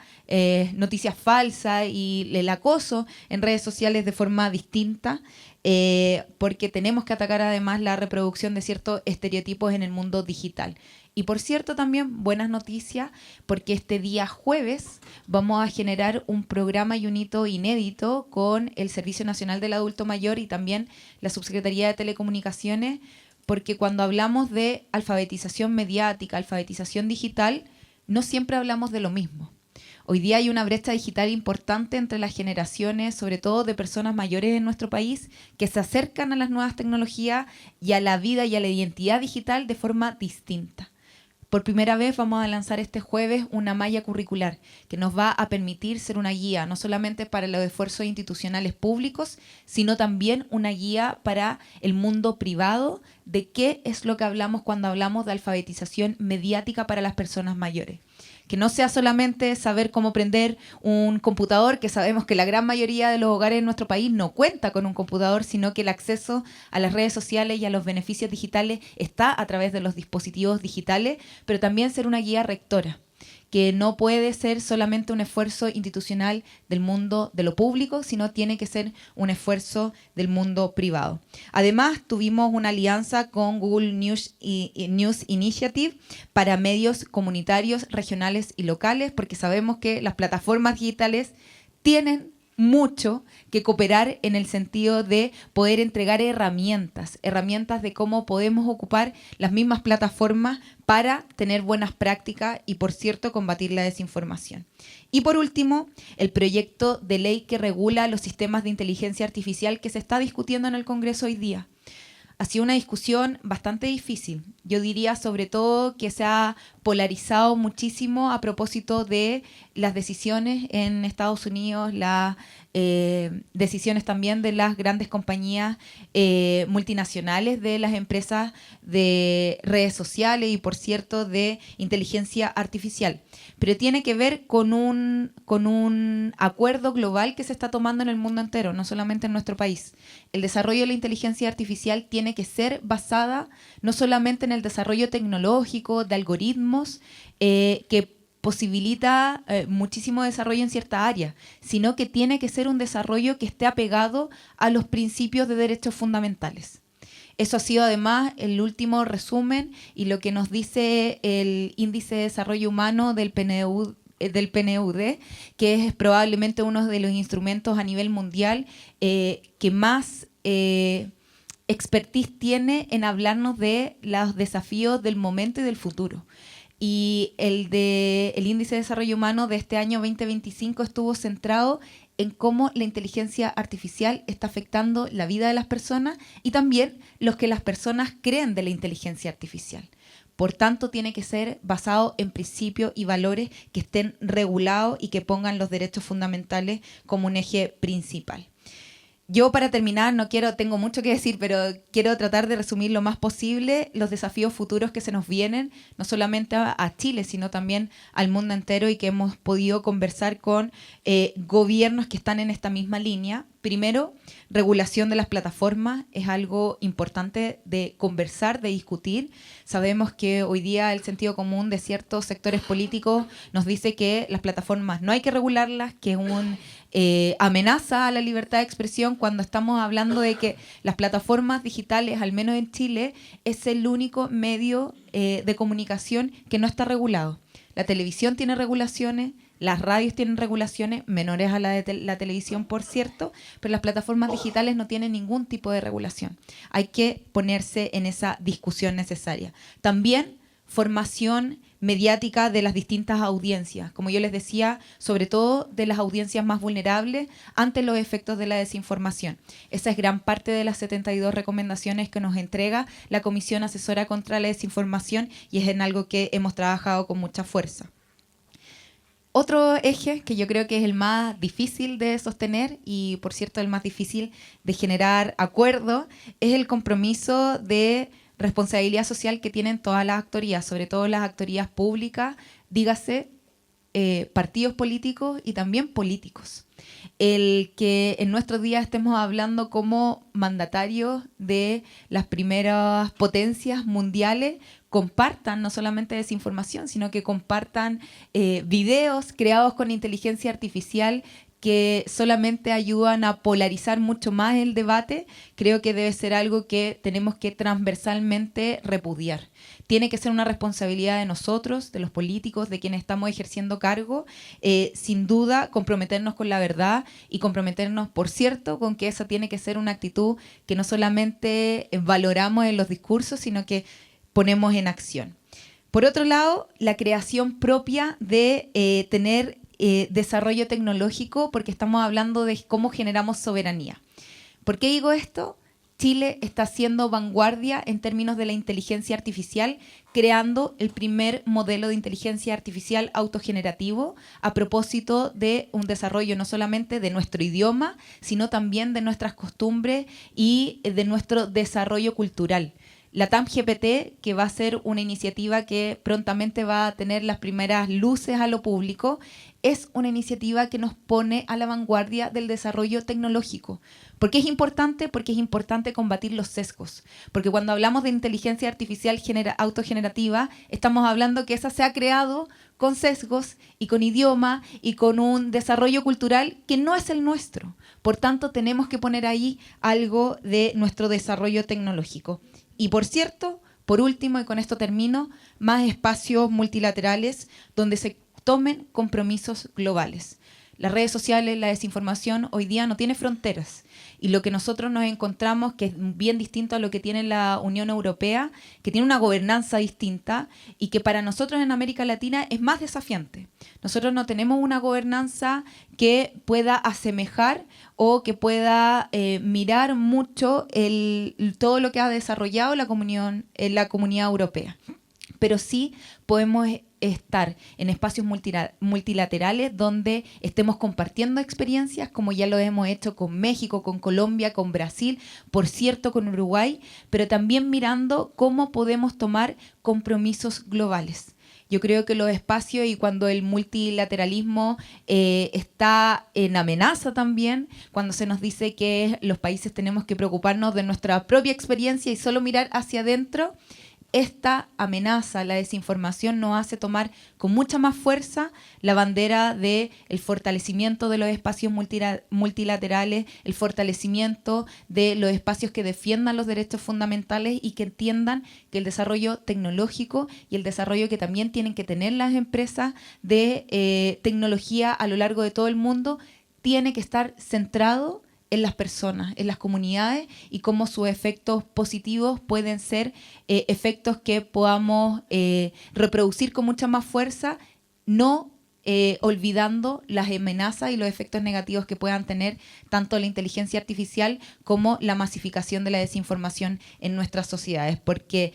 noticia falsa y el acoso en redes sociales de forma distinta, porque tenemos que atacar además la reproducción de ciertos estereotipos en el mundo digital. Y por cierto, también buenas noticias, porque este día jueves vamos a generar un programa y un hito inédito con el Servicio Nacional del Adulto Mayor y también la Subsecretaría de Telecomunicaciones, porque cuando hablamos de alfabetización mediática, alfabetización digital, no siempre hablamos de lo mismo. Hoy día hay una brecha digital importante entre las generaciones, sobre todo de personas mayores en nuestro país, que se acercan a las nuevas tecnologías y a la vida y a la identidad digital de forma distinta. Por primera vez vamos a lanzar este jueves una malla curricular que nos va a permitir ser una guía, no solamente para los esfuerzos institucionales públicos, sino también una guía para el mundo privado de qué es lo que hablamos cuando hablamos de alfabetización mediática para las personas mayores. Que no sea solamente saber cómo prender un computador, que sabemos que la gran mayoría de los hogares en nuestro país no cuenta con un computador, sino que el acceso a las redes sociales y a los beneficios digitales está a través de los dispositivos digitales, pero también ser una guía rectora, que no puede ser solamente un esfuerzo institucional del mundo de lo público, sino tiene que ser un esfuerzo del mundo privado. Además, tuvimos una alianza con Google News Initiative para medios comunitarios, regionales y locales, porque sabemos que las plataformas digitales tienen mucho que cooperar en el sentido de poder entregar herramientas de cómo podemos ocupar las mismas plataformas para tener buenas prácticas y, por cierto, combatir la desinformación. Y por último, el proyecto de ley que regula los sistemas de inteligencia artificial que se está discutiendo en el Congreso hoy día. Ha sido una discusión bastante difícil. Yo diría sobre todo que se ha polarizado muchísimo a propósito de las decisiones en Estados Unidos, las decisiones también de las grandes compañías multinacionales, de las empresas de redes sociales y, por cierto, de inteligencia artificial. Pero tiene que ver con un acuerdo global que se está tomando en el mundo entero, no solamente en nuestro país. El desarrollo de la inteligencia artificial tiene que ser basada no solamente en el desarrollo tecnológico, de algoritmos, que posibilita muchísimo desarrollo en cierta área, sino que tiene que ser un desarrollo que esté apegado a los principios de derechos fundamentales. Eso ha sido además el último resumen y lo que nos dice el Índice de Desarrollo Humano del PNUD, que es probablemente uno de los instrumentos a nivel mundial que más expertise tiene en hablarnos de los desafíos del momento y del futuro. Y el Índice de Desarrollo Humano de este año 2025 estuvo centrado en cómo la inteligencia artificial está afectando la vida de las personas y también lo que las personas creen de la inteligencia artificial. Por tanto, tiene que ser basado en principios y valores que estén regulados y que pongan los derechos fundamentales como un eje principal. Yo, para terminar, tengo mucho que decir, pero quiero tratar de resumir lo más posible los desafíos futuros que se nos vienen, no solamente a Chile, sino también al mundo entero, y que hemos podido conversar con gobiernos que están en esta misma línea. Primero, regulación de las plataformas es algo importante de conversar, de discutir. Sabemos que hoy día el sentido común de ciertos sectores políticos nos dice que las plataformas no hay que regularlas, que es una amenaza a la libertad de expresión, cuando estamos hablando de que las plataformas digitales, al menos en Chile, es el único medio de comunicación que no está regulado. La televisión tiene regulaciones, las radios tienen regulaciones, menores a la de la televisión, por cierto, pero las plataformas digitales no tienen ningún tipo de regulación. Hay que ponerse en esa discusión necesaria. También formación mediática de las distintas audiencias, como yo les decía, sobre todo de las audiencias más vulnerables ante los efectos de la desinformación. Esa es gran parte de las 72 recomendaciones que nos entrega la Comisión Asesora contra la Desinformación y es en algo que hemos trabajado con mucha fuerza. Otro eje que yo creo que es el más difícil de sostener y, por cierto, el más difícil de generar acuerdo es el compromiso de responsabilidad social que tienen todas las actorías, sobre todo las actorías públicas, dígase partidos políticos y también políticos. El que en nuestros días estemos hablando como mandatarios de las primeras potencias mundiales compartan no solamente desinformación, sino que compartan videos creados con inteligencia artificial que solamente ayudan a polarizar mucho más el debate, creo que debe ser algo que tenemos que transversalmente repudiar. Tiene que ser una responsabilidad de nosotros, de los políticos, de quienes estamos ejerciendo cargo, sin duda comprometernos con la verdad y comprometernos, por cierto, con que esa tiene que ser una actitud que no solamente valoramos en los discursos, sino que ponemos en acción. Por otro lado, la creación propia de tener desarrollo tecnológico, porque estamos hablando de cómo generamos soberanía. ¿Por qué digo esto? Chile está haciendo vanguardia en términos de la inteligencia artificial, creando el primer modelo de inteligencia artificial autogenerativo a propósito de un desarrollo no solamente de nuestro idioma, sino también de nuestras costumbres y de nuestro desarrollo cultural. La TAM-GPT, que va a ser una iniciativa que prontamente va a tener las primeras luces a lo público, es una iniciativa que nos pone a la vanguardia del desarrollo tecnológico. ¿Por qué es importante? Porque es importante combatir los sesgos. Porque cuando hablamos de inteligencia artificial autogenerativa, estamos hablando que esa se ha creado con sesgos y con idioma y con un desarrollo cultural que no es el nuestro. Por tanto, tenemos que poner ahí algo de nuestro desarrollo tecnológico. Y por cierto, por último, y con esto termino, más espacios multilaterales donde se tomen compromisos globales. Las redes sociales, la desinformación hoy día no tiene fronteras. Y lo que nosotros nos encontramos, que es bien distinto a lo que tiene la Unión Europea, que tiene una gobernanza distinta y que para nosotros en América Latina es más desafiante. Nosotros no tenemos una gobernanza que pueda asemejar o que pueda mirar mucho todo lo que ha desarrollado la comunidad europea. Pero sí podemos estar en espacios multilaterales donde estemos compartiendo experiencias, como ya lo hemos hecho con México, con Colombia, con Brasil, por cierto con Uruguay, pero también mirando cómo podemos tomar compromisos globales. Yo creo que los espacios, y cuando el multilateralismo está en amenaza también, cuando se nos dice que los países tenemos que preocuparnos de nuestra propia experiencia y solo mirar hacia adentro, esta amenaza, la desinformación, nos hace tomar con mucha más fuerza la bandera del fortalecimiento de los espacios multilaterales, el fortalecimiento de los espacios que defiendan los derechos fundamentales y que entiendan que el desarrollo tecnológico y el desarrollo que también tienen que tener las empresas de tecnología a lo largo de todo el mundo tiene que estar centrado en las personas, en las comunidades, y cómo sus efectos positivos pueden ser efectos que podamos reproducir con mucha más fuerza, no olvidando las amenazas y los efectos negativos que puedan tener tanto la inteligencia artificial como la masificación de la desinformación en nuestras sociedades. Porque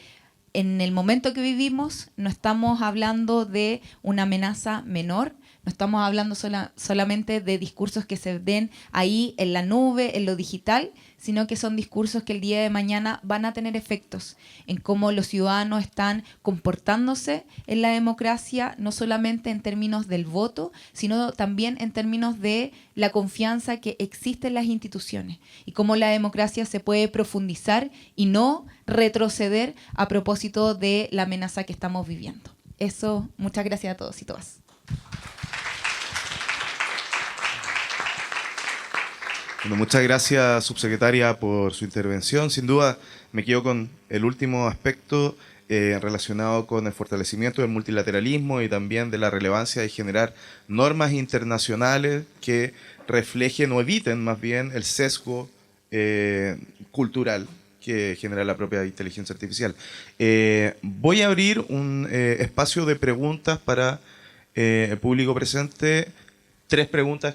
en el momento que vivimos no estamos hablando de una amenaza menor, no estamos hablando solamente de discursos que se den ahí en la nube, en lo digital, sino que son discursos que el día de mañana van a tener efectos en cómo los ciudadanos están comportándose en la democracia, no solamente en términos del voto, sino también en términos de la confianza que existe en las instituciones y cómo la democracia se puede profundizar y no retroceder a propósito de la amenaza que estamos viviendo. Eso, muchas gracias a todos y todas. Bueno, muchas gracias, subsecretaria, por su intervención. Sin duda, me quedo con el último aspecto relacionado con el fortalecimiento del multilateralismo y también de la relevancia de generar normas internacionales que reflejen o eviten más bien el sesgo cultural que genera la propia inteligencia artificial. Voy a abrir un espacio de preguntas para el público presente. 3 preguntas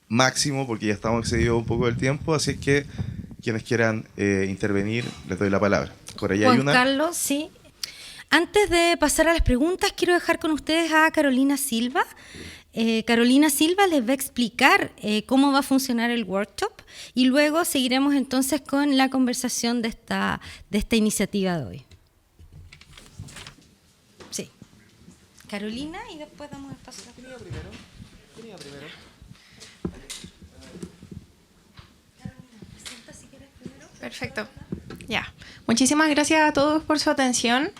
máximo, porque ya estamos excedidos un poco del tiempo, así que quienes quieran intervenir, les doy la palabra. Correa, Juan Carlos, sí. Antes de pasar a las preguntas, quiero dejar con ustedes a Carolina Silva. Carolina Silva les va a explicar cómo va a funcionar el workshop y luego seguiremos entonces con la conversación de esta iniciativa de hoy. Sí. Carolina, y después damos el paso a la pregunta. ¿Quién primero? Perfecto. Ya. Muchísimas gracias a todos por su atención.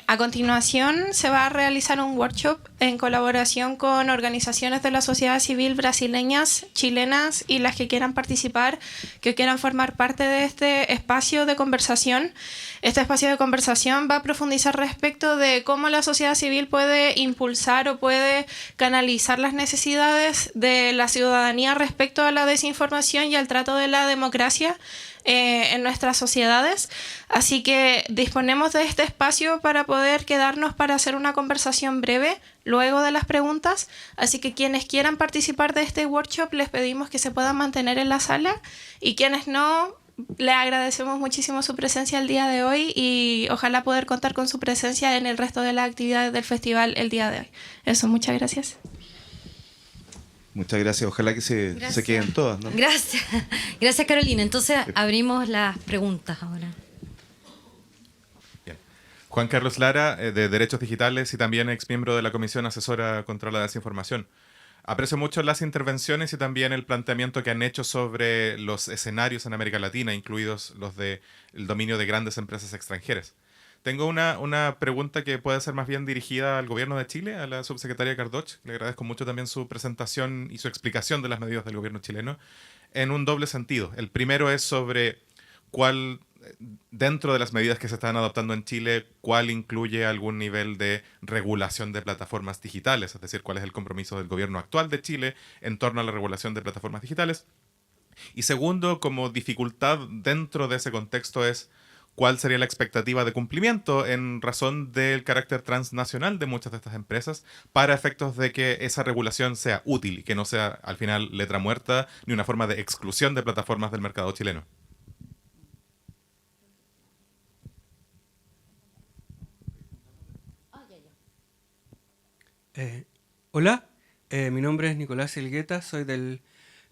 A continuación se va a realizar un workshop en colaboración con organizaciones de la sociedad civil brasileñas, chilenas y las que quieran participar, que quieran formar parte de este espacio de conversación. Este espacio de conversación va a profundizar respecto de cómo la sociedad civil puede impulsar o puede canalizar las necesidades de la ciudadanía respecto a la desinformación y al trato de la democracia en nuestras sociedades. Así que disponemos de este espacio para poder quedarnos para hacer una conversación breve luego de las preguntas. Así que quienes quieran participar de este workshop les pedimos que se puedan mantener en la sala, y quienes no, le agradecemos muchísimo su presencia el día de hoy y ojalá poder contar con su presencia en el resto de las actividades del festival el día de hoy. Eso, muchas gracias. Muchas gracias. Ojalá que se queden todas, ¿no? Gracias. Gracias, Carolina. Entonces abrimos las preguntas ahora. Bien. Juan Carlos Lara, de Derechos Digitales y también ex miembro de la Comisión Asesora contra la Desinformación. Aprecio mucho las intervenciones y también el planteamiento que han hecho sobre los escenarios en América Latina, incluidos los del dominio de grandes empresas extranjeras. Tengo una pregunta que puede ser más bien dirigida al gobierno de Chile, a la subsecretaria Cardoch. Le agradezco mucho también su presentación y su explicación de las medidas del gobierno chileno, en un doble sentido. El primero es sobre cuál, dentro de las medidas que se están adoptando en Chile, cuál incluye algún nivel de regulación de plataformas digitales, es decir, cuál es el compromiso del gobierno actual de Chile en torno a la regulación de plataformas digitales. Y segundo, como dificultad dentro de ese contexto es cuál sería la expectativa de cumplimiento en razón del carácter transnacional de muchas de estas empresas para efectos de que esa regulación sea útil y que no sea al final letra muerta ni una forma de exclusión de plataformas del mercado chileno. Hola, mi nombre es Nicolás Elgueta, soy del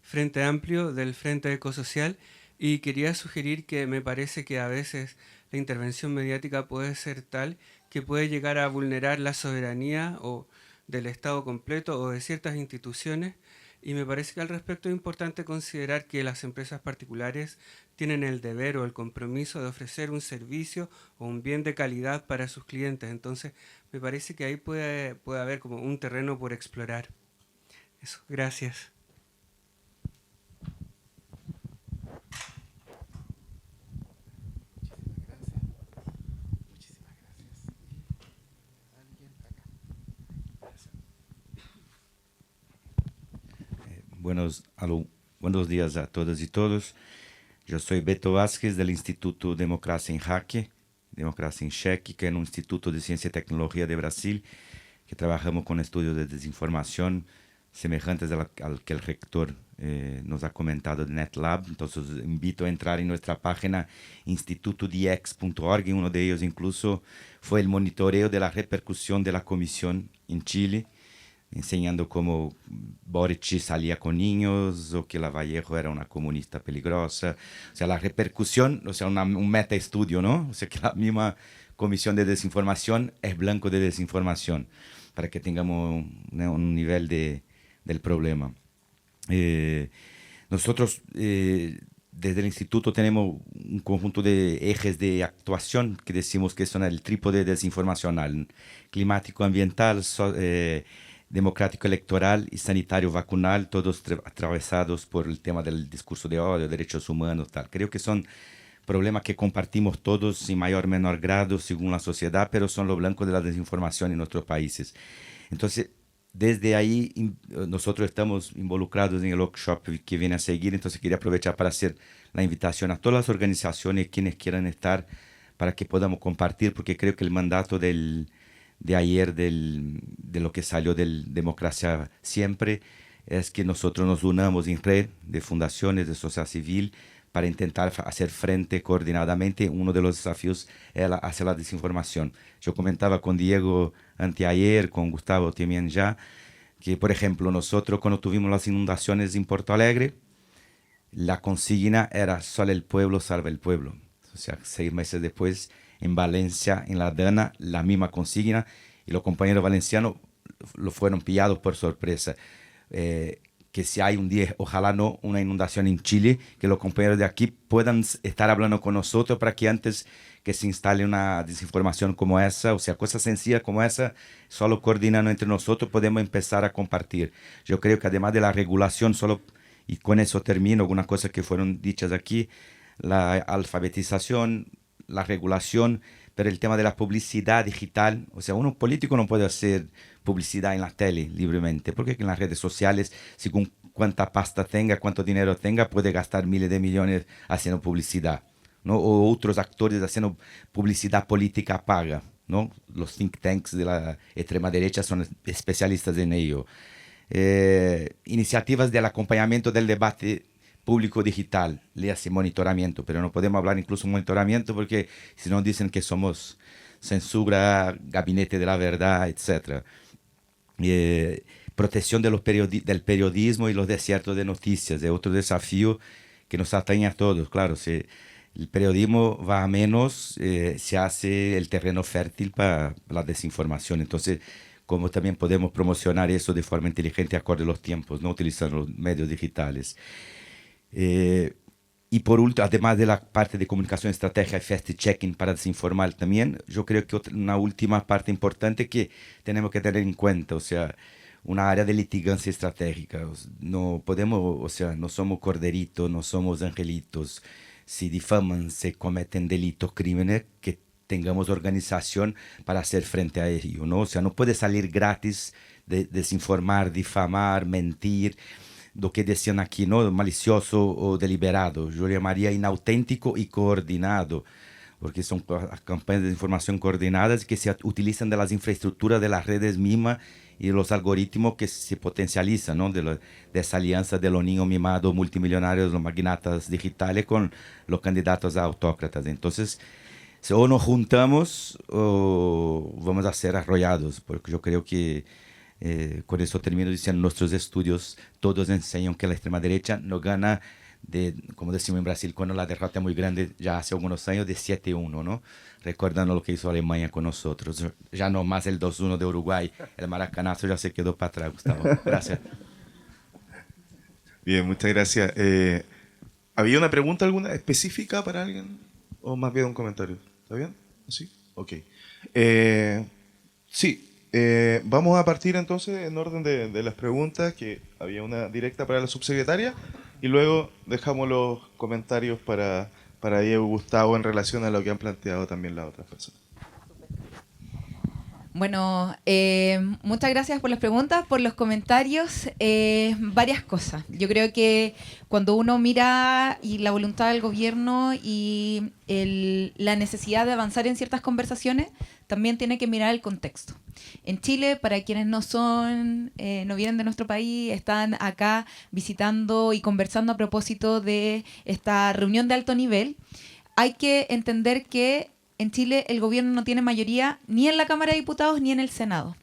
Frente Amplio, del Frente Ecosocial, y quería sugerir que me parece que a veces la intervención mediática puede ser tal que puede llegar a vulnerar la soberanía o del Estado completo o de ciertas instituciones, y me parece que al respecto es importante considerar que las empresas particulares tienen el deber o el compromiso de ofrecer un servicio o un bien de calidad para sus clientes. Entonces me parece que ahí puede haber como un terreno por explorar. Eso, gracias. Buenos días a todas y todos. Yo soy Beto Vázquez del Instituto Democracia en Jaque, Democracia en Cheque, que es un instituto de ciencia y tecnología de Brasil, que trabajamos con estudios de desinformación semejantes al que el rector nos ha comentado de NetLab. Entonces invito a entrar en nuestra página institutodiex.org. Uno de ellos incluso fue el monitoreo de la repercusión de la comisión en Chile, enseñando cómo Boric salía con niños o que Lavallejo era una comunista peligrosa. O sea, la repercusión, o sea, un metaestudio, ¿no? O sea, que la misma comisión de desinformación es blanco de desinformación, para que tengamos un nivel del problema. Nosotros, desde el instituto, tenemos un conjunto de ejes de actuación que decimos que son el trípode desinformacional: climático, ambiental, democrático electoral y sanitario vacunal, todos atravesados por el tema del discurso de odio, derechos humanos, tal. Creo que son problemas que compartimos todos en mayor o menor grado según la sociedad, pero son lo blanco de la desinformación en nuestros países. Entonces, desde ahí nosotros estamos involucrados en el workshop que viene a seguir. Entonces quería aprovechar para hacer la invitación a todas las organizaciones, quienes quieran estar, para que podamos compartir, porque creo que el mandato de ayer de lo que salió del Democracia Siempre es que nosotros nos unamos en red de fundaciones de sociedad civil para intentar hacer frente coordinadamente. Uno de los desafíos es hacia la desinformación. Yo comentaba con Diego anteayer, con Gustavo también ya, que por ejemplo nosotros cuando tuvimos las inundaciones en Porto Alegre, la consigna era "solo el pueblo salva el pueblo". O sea, 6 meses después, en Valencia, en La Dana, la misma consigna, y los compañeros valencianos lo fueron pillados por sorpresa. que si hay un día, ojalá no, una inundación en Chile, que los compañeros de aquí puedan estar hablando con nosotros para que antes que se instale una desinformación como esa, o sea, cosas sencillas como esa, solo coordinando entre nosotros podemos empezar a compartir. Yo creo que además de la regulación, solo, y con eso termino, algunas cosas que fueron dichas aquí, la alfabetización, la regulación, pero el tema de la publicidad digital, o sea, uno político no puede hacer publicidad en la tele libremente, porque en las redes sociales, según cuánta pasta tenga, cuánto dinero tenga, puede gastar miles de millones haciendo publicidad, ¿no? O otros actores haciendo publicidad política paga, ¿no? Los think tanks de la extrema derecha son especialistas en ello. Iniciativas del acompañamiento del debate público digital, léase monitoramiento, pero no podemos hablar incluso monitoramiento porque si no dicen que somos censura, gabinete de la verdad, etc. Protección de del periodismo y los desiertos de noticias es otro desafío que nos atañe a todos. Claro, si el periodismo va a menos, se hace el terreno fértil para la desinformación. Entonces, cómo también podemos promocionar eso de forma inteligente acorde a los tiempos, no utilizando los medios digitales. Y por último, además de la parte de comunicación, estrategia y fact-checking para desinformar también, yo creo que una última parte importante que tenemos que tener en cuenta, o sea, una área de litigancia estratégica. No podemos, o sea, no somos corderitos, no somos angelitos. Si difaman, se cometen delitos, crímenes, que tengamos organización para hacer frente a ello, ¿no? O sea, no puede salir gratis de desinformar, difamar, mentir, lo que decían aquí, ¿no? Malicioso o deliberado. Yo llamaría inauténtico y coordinado, porque son campañas de información coordinadas que se utilizan de las infraestructuras de las redes mismas y los algoritmos que se potencializan, ¿no? De esa alianza de los niños mimados multimillonarios, los magnatas digitales con los candidatos a autócratas. Entonces, o nos juntamos o vamos a ser arrollados, porque yo creo que con eso termino diciendo, nuestros estudios todos enseñan que la extrema derecha no gana, como decimos en Brasil, cuando la derrota es muy grande, ya hace algunos años, de 7-1, ¿no? Recordando lo que hizo Alemania con nosotros. Ya no más el 2-1 de Uruguay, el maracanazo ya se quedó para atrás, Gustavo. Gracias. Bien, muchas gracias. ¿Había una pregunta alguna específica para alguien? ¿O más bien un comentario? ¿Está bien? ¿Sí? Ok. Sí. Vamos a partir entonces en orden de las preguntas, que había una directa para la subsecretaria y luego dejamos los comentarios para Diego y Gustavo en relación a lo que han planteado también las otras personas. Bueno, muchas gracias por las preguntas, por los comentarios. Varias cosas. Yo creo que cuando uno mira y la voluntad del gobierno y la necesidad de avanzar en ciertas conversaciones, también tiene que mirar el contexto. En Chile, para quienes no vienen de nuestro país, están acá visitando y conversando a propósito de esta reunión de alto nivel, hay que entender que en Chile el gobierno no tiene mayoría ni en la Cámara de Diputados ni en el Senado.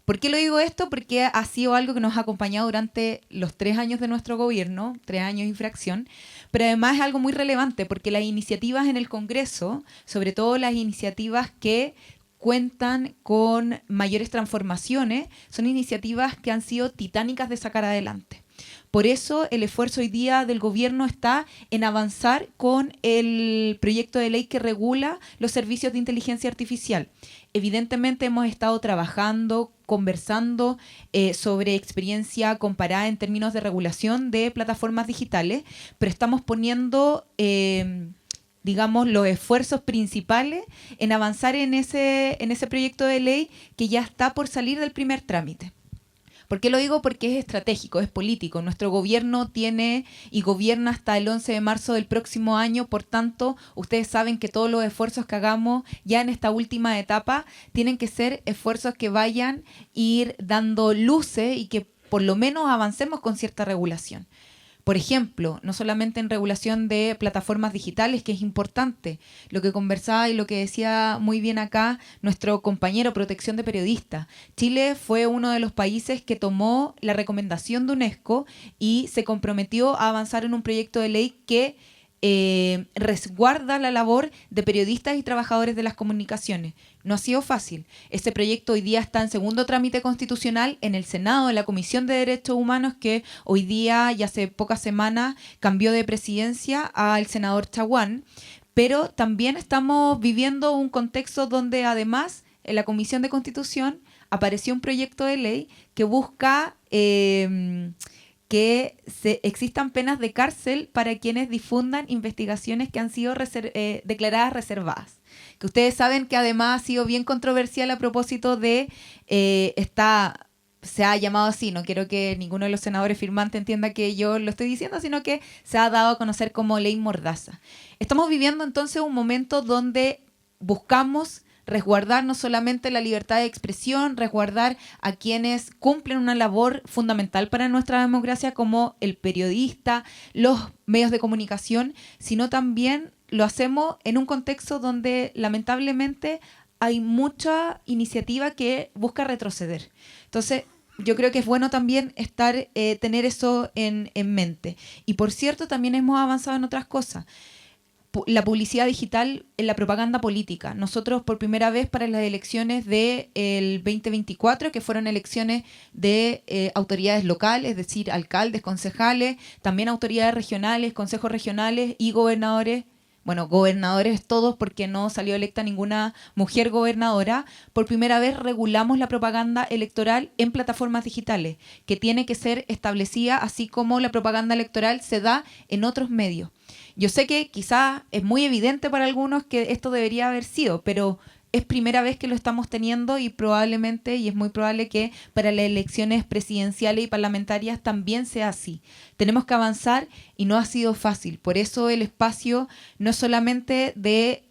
¿Por qué lo digo esto? Porque ha sido algo que nos ha acompañado durante los 3 años de nuestro gobierno, 3 años y fracción, pero además es algo muy relevante porque las iniciativas en el Congreso, sobre todo las iniciativas que cuentan con mayores transformaciones, son iniciativas que han sido titánicas de sacar adelante. Por eso el esfuerzo hoy día del gobierno está en avanzar con el proyecto de ley que regula los servicios de inteligencia artificial. Evidentemente hemos estado trabajando, conversando sobre experiencia comparada en términos de regulación de plataformas digitales, pero estamos poniendo digamos, los esfuerzos principales en avanzar en ese proyecto de ley que ya está por salir del primer trámite. ¿Por qué lo digo? Porque es estratégico, es político. Nuestro gobierno tiene y gobierna hasta el 11 de marzo del próximo año, por tanto, ustedes saben que todos los esfuerzos que hagamos ya en esta última etapa tienen que ser esfuerzos que vayan a ir dando luces y que por lo menos avancemos con cierta regulación. Por ejemplo, no solamente en regulación de plataformas digitales, que es importante, lo que conversaba y lo que decía muy bien acá nuestro compañero, protección de periodistas. Chile fue uno de los países que tomó la recomendación de UNESCO y se comprometió a avanzar en un proyecto de ley que resguarda la labor de periodistas y trabajadores de las comunicaciones. No ha sido fácil. Este proyecto hoy día está en segundo trámite constitucional en el Senado, en la Comisión de Derechos Humanos, que hoy día y hace pocas semanas cambió de presidencia al senador Chaguán. Pero también estamos viviendo un contexto donde además en la Comisión de Constitución apareció un proyecto de ley que busca que existan penas de cárcel para quienes difundan investigaciones que han sido declaradas reservadas. Que ustedes saben que además ha sido bien controversial a propósito de se ha llamado así, no quiero que ninguno de los senadores firmantes entienda que yo lo estoy diciendo, sino que se ha dado a conocer como ley Mordaza. Estamos viviendo entonces un momento donde buscamos resguardar no solamente la libertad de expresión, resguardar a quienes cumplen una labor fundamental para nuestra democracia como el periodista, los medios de comunicación, sino también lo hacemos en un contexto donde lamentablemente hay mucha iniciativa que busca retroceder. Entonces, yo creo que es bueno también tener eso en mente. Y por cierto, también hemos avanzado en otras cosas. La publicidad digital en la propaganda política. Nosotros por primera vez para las elecciones del 2024, que fueron elecciones de autoridades locales, es decir, alcaldes, concejales, también autoridades regionales, consejos regionales y gobernadores. Bueno, gobernadores todos porque no salió electa ninguna mujer gobernadora. Por primera vez regulamos la propaganda electoral en plataformas digitales, que tiene que ser establecida así como la propaganda electoral se da en otros medios. Yo sé que quizás es muy evidente para algunos que esto debería haber sido, pero es primera vez que lo estamos teniendo y probablemente, y es muy probable que para las elecciones presidenciales y parlamentarias también sea así. Tenemos que avanzar y no ha sido fácil. Por eso el espacio no es solamente de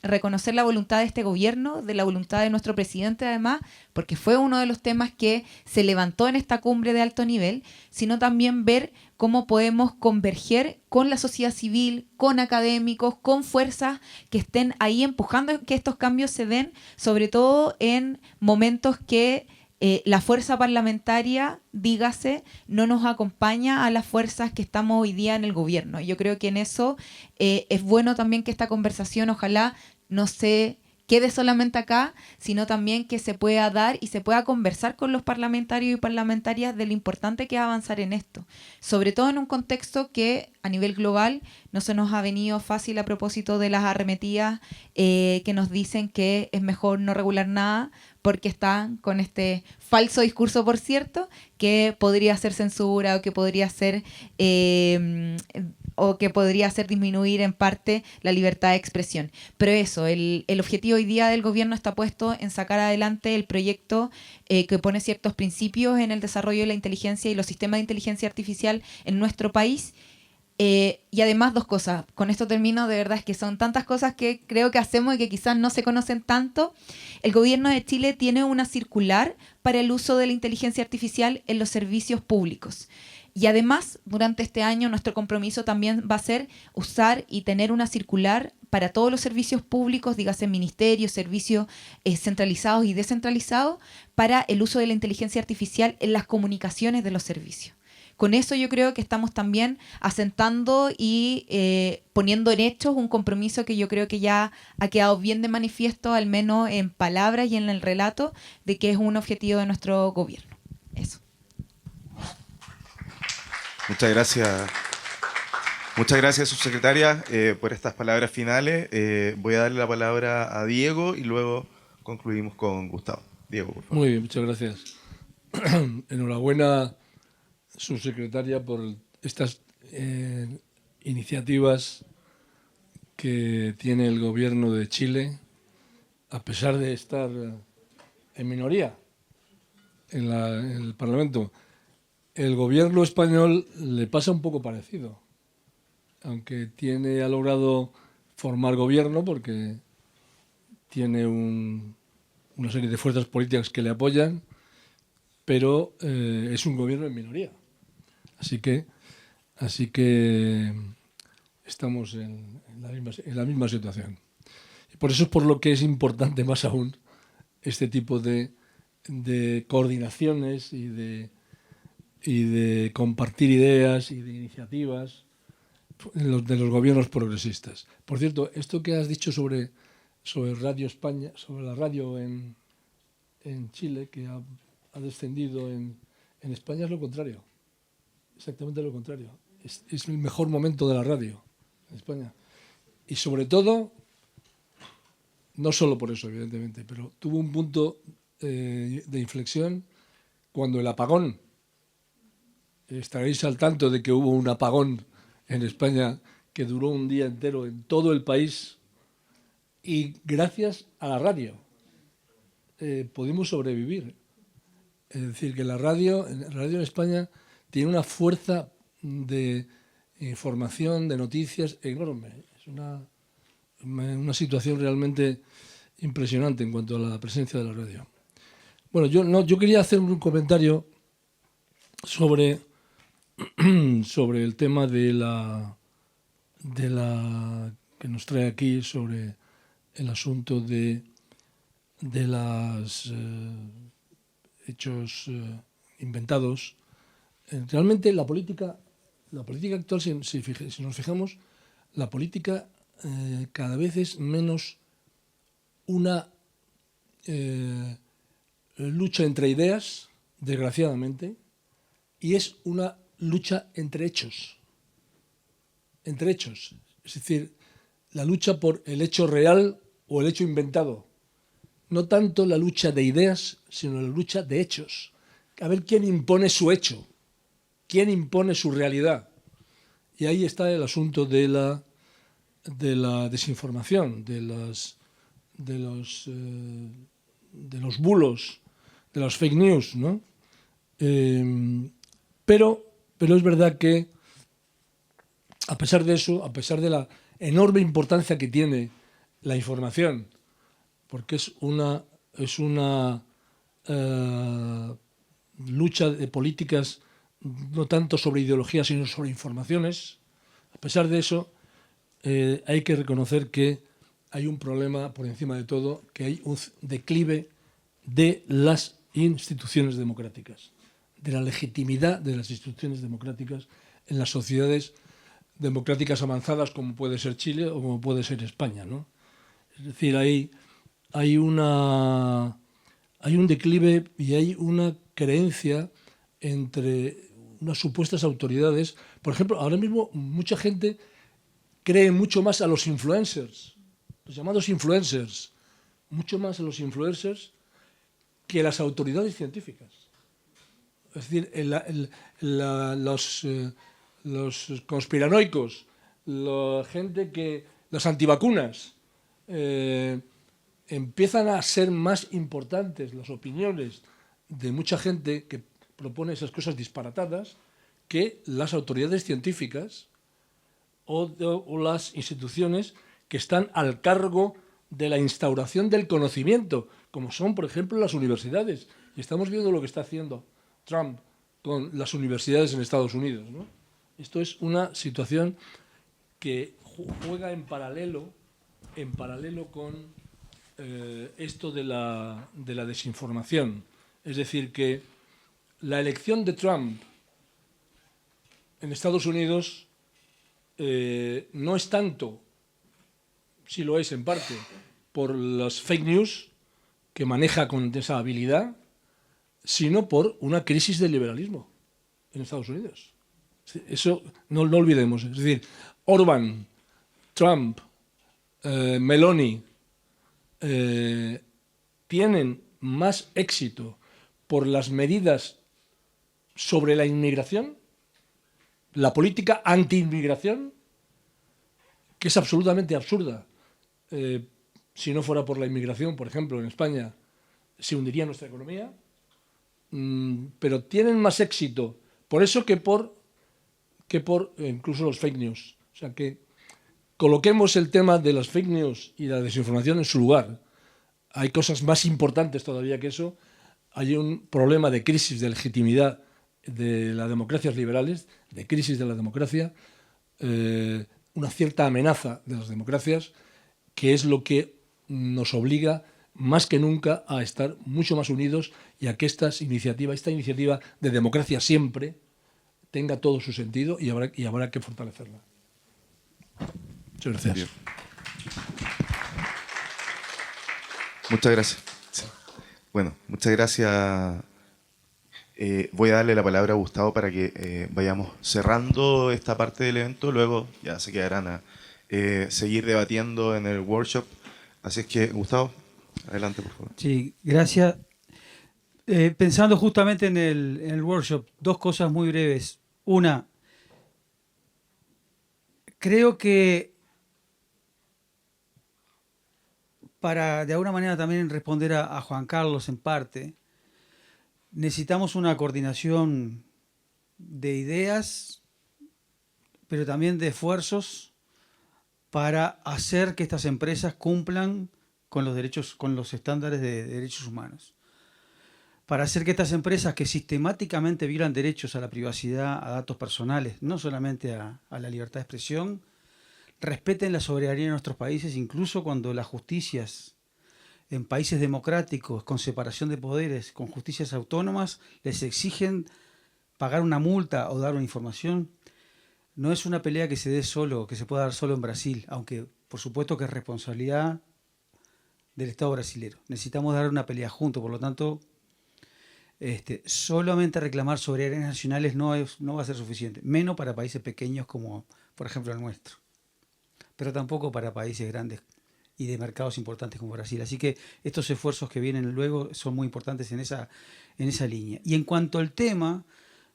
reconocer la voluntad de este gobierno, de la voluntad de nuestro presidente además, porque fue uno de los temas que se levantó en esta cumbre de alto nivel, sino también ver cómo podemos converger con la sociedad civil, con académicos, con fuerzas que estén ahí empujando que estos cambios se den, sobre todo en momentos que la fuerza parlamentaria, dígase, no nos acompaña a las fuerzas que estamos hoy día en el gobierno. Yo creo que en eso es bueno también que esta conversación ojalá no se quede solamente acá, sino también que se pueda dar y se pueda conversar con los parlamentarios y parlamentarias de lo importante que es avanzar en esto. Sobre todo en un contexto que a nivel global no se nos ha venido fácil a propósito de las arremetidas que nos dicen que es mejor no regular nada porque están con este falso discurso, por cierto, que podría ser censura o que podría ser disminuir en parte la libertad de expresión. Pero eso, el objetivo hoy día del gobierno está puesto en sacar adelante el proyecto que pone ciertos principios en el desarrollo de la inteligencia y los sistemas de inteligencia artificial en nuestro país. Y además dos cosas, con esto termino, de verdad es que son tantas cosas que creo que hacemos y que quizás no se conocen tanto. El gobierno de Chile tiene una circular para el uso de la inteligencia artificial en los servicios públicos. Y además, durante este año, nuestro compromiso también va a ser usar y tener una circular para todos los servicios públicos, dígase ministerios, servicios centralizados y descentralizados, para el uso de la inteligencia artificial en las comunicaciones de los servicios. Con eso yo creo que estamos también asentando y poniendo en hechos un compromiso que yo creo que ya ha quedado bien de manifiesto, al menos en palabras y en el relato, de que es un objetivo de nuestro gobierno. Eso. Muchas gracias, subsecretaria, por estas palabras finales. Voy a darle la palabra a Diego y luego concluimos con Gustavo. Diego, por favor. Muy bien, muchas gracias. Enhorabuena, subsecretaria, por estas iniciativas que tiene el gobierno de Chile, a pesar de estar en minoría en el Parlamento. El gobierno español le pasa un poco parecido, aunque ha logrado formar gobierno porque tiene una serie de fuerzas políticas que le apoyan, pero es un gobierno en minoría. Así que estamos en la misma situación. Y por eso es por lo que es importante más aún este tipo de coordinaciones y de compartir ideas y de iniciativas de los gobiernos progresistas. Por cierto, esto que has dicho sobre Radio España, sobre la radio en Chile, que ha descendido en España, es lo contrario. Exactamente lo contrario. Es el mejor momento de la radio en España. Y sobre todo, no solo por eso, evidentemente, pero tuvo un punto de inflexión cuando el apagón. Estaréis al tanto de que hubo un apagón en España que duró un día entero en todo el país, y gracias a la radio pudimos sobrevivir. Es decir, que la radio en España tiene una fuerza de información, de noticias enorme. Es una situación realmente impresionante en cuanto a la presencia de la radio. Bueno, yo quería hacer un comentario sobre el tema de la que nos trae aquí, sobre el asunto de los hechos inventados. Realmente la política actual, si nos fijamos, la política cada vez es menos una lucha entre ideas, desgraciadamente, y es una lucha entre hechos. Entre hechos. Es decir, la lucha por el hecho real o el hecho inventado. No tanto la lucha de ideas, sino la lucha de hechos. A ver quién impone su hecho, quién impone su realidad. Y ahí está el asunto de la desinformación, de los bulos, de las fake news, ¿no? Pero es verdad que, a pesar de eso, a pesar de la enorme importancia que tiene la información, porque es una lucha de políticas no tanto sobre ideologías, sino sobre informaciones, a pesar de eso, hay que reconocer que hay un problema por encima de todo, que hay un declive de las instituciones democráticas, de la legitimidad de las instituciones democráticas en las sociedades democráticas avanzadas, como puede ser Chile o como puede ser España, ¿no? Es decir, hay un declive y hay una creencia entre unas supuestas autoridades. Por ejemplo, ahora mismo mucha gente cree mucho más a los influencers, los llamados influencers, mucho más a los influencers que a las autoridades científicas. Es decir, los conspiranoicos, la gente que, las antivacunas, empiezan a ser más importantes las opiniones de mucha gente que propone esas cosas disparatadas que las autoridades científicas o las instituciones que están al cargo de la instauración del conocimiento, como son, por ejemplo, las universidades. Y estamos viendo lo que está haciendo Trump con las universidades en Estados Unidos, ¿no? Esto es una situación que juega en paralelo con esto de la desinformación. Es decir, que la elección de Trump en Estados Unidos no es tanto, sí lo es en parte, por las fake news que maneja con esa habilidad, sino por una crisis del liberalismo en Estados Unidos. Eso no lo olvidemos. Es decir, Orbán, Trump, Meloni tienen más éxito por las medidas sobre la inmigración, la política anti-inmigración, que es absolutamente absurda. Si no fuera por la inmigración, por ejemplo, en España se hundiría nuestra economía, pero tienen más éxito por eso que por incluso los fake news. O sea, que coloquemos el tema de las fake news y la desinformación en su lugar. Hay cosas más importantes todavía que eso. Hay un problema de crisis de legitimidad de las democracias liberales, de crisis de la democracia, una cierta amenaza de las democracias, que es lo que nos obliga más que nunca a estar mucho más unidos y a que esta iniciativa de democracia siempre tenga todo su sentido y habrá que fortalecerla. Muchas gracias. Bien. Muchas gracias. Sí. Bueno, muchas gracias. Voy a darle la palabra a Gustavo para que vayamos cerrando esta parte del evento. Luego ya se quedarán a seguir debatiendo en el workshop. Así es que, Gustavo, adelante, por favor. Sí, gracias. Pensando justamente en el workshop, dos cosas muy breves. Una, creo que para de alguna manera también responder a Juan Carlos en parte, necesitamos una coordinación de ideas, pero también de esfuerzos para hacer que estas empresas cumplan con los derechos, con los estándares de derechos humanos. Para hacer que estas empresas que sistemáticamente violan derechos a la privacidad, a datos personales, no solamente a la libertad de expresión, respeten la soberanía de nuestros países, incluso cuando las justicias en países democráticos, con separación de poderes, con justicias autónomas, les exigen pagar una multa o dar una información. No es una pelea que se dé solo, que se pueda dar solo en Brasil, aunque por supuesto que es responsabilidad del Estado brasilero. Necesitamos dar una pelea juntos, por lo tanto, solamente reclamar soberanías nacionales no va a ser suficiente, menos para países pequeños como, por ejemplo, el nuestro, pero tampoco para países grandes y de mercados importantes como Brasil. Así que estos esfuerzos que vienen luego son muy importantes en esa línea. Y en cuanto al tema,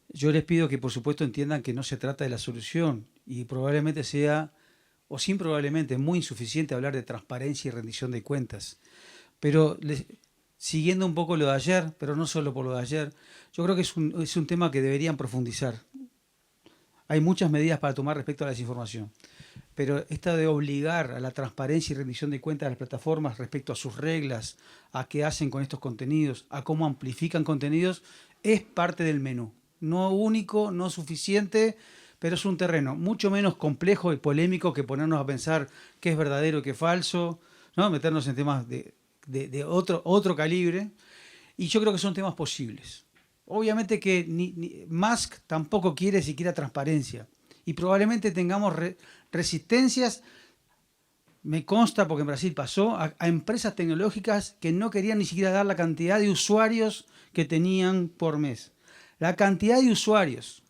yo les pido que por supuesto entiendan que no se trata de la solución y probablemente sea, o sin probablemente, muy insuficiente hablar de transparencia y rendición de cuentas. Pero siguiendo un poco lo de ayer, pero no solo por lo de ayer, yo creo que es un tema que deberían profundizar. Hay muchas medidas para tomar respecto a la desinformación, pero esta de obligar a la transparencia y rendición de cuentas de las plataformas respecto a sus reglas, a qué hacen con estos contenidos, a cómo amplifican contenidos, es parte del menú. No único, no suficiente, pero es un terreno mucho menos complejo y polémico que ponernos a pensar qué es verdadero y qué es falso, ¿no? Meternos en temas de otro calibre, y yo creo que son temas posibles. Obviamente que Musk tampoco quiere siquiera transparencia, y probablemente tengamos resistencias, me consta porque en Brasil pasó, a empresas tecnológicas que no querían ni siquiera dar la cantidad de usuarios que tenían por mes. La cantidad de usuarios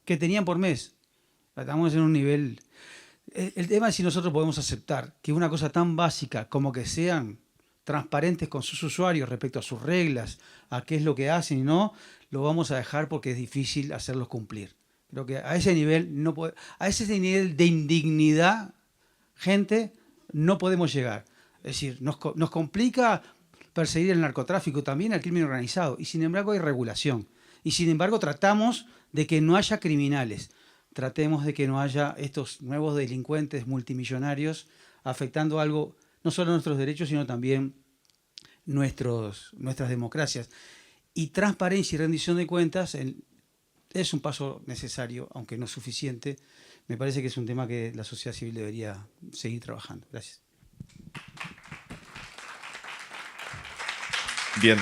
que tenían por mes, estamos en un nivel... El tema es si nosotros podemos aceptar que una cosa tan básica como que sean transparentes con sus usuarios respecto a sus reglas, a qué es lo que hacen y no, lo vamos a dejar porque es difícil hacerlos cumplir. Creo que a ese nivel a ese nivel de indignidad, gente, no podemos llegar. Es decir, nos complica perseguir el narcotráfico, también el crimen organizado, y sin embargo hay regulación. Y sin embargo tratamos de que no haya criminales. Tratemos de que no haya estos nuevos delincuentes multimillonarios afectando algo, no solo nuestros derechos, sino también nuestras democracias. Y transparencia y rendición de cuentas es un paso necesario, aunque no suficiente. Me parece que es un tema que la sociedad civil debería seguir trabajando. Gracias. Bien,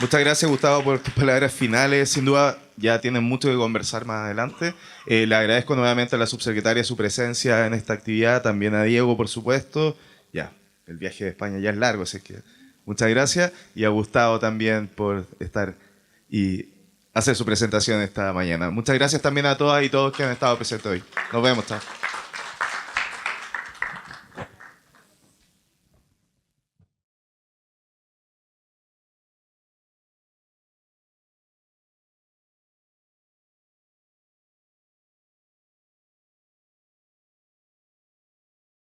muchas gracias, Gustavo, por tus palabras finales. Sin duda ya tienen mucho que conversar más adelante. Le agradezco nuevamente a la subsecretaria su presencia en esta actividad, también a Diego, por supuesto. Ya, el viaje de España ya es largo, así que muchas gracias. Y a Gustavo también por estar y hacer su presentación esta mañana. Muchas gracias también a todas y todos que han estado presentes hoy. Nos vemos, chao.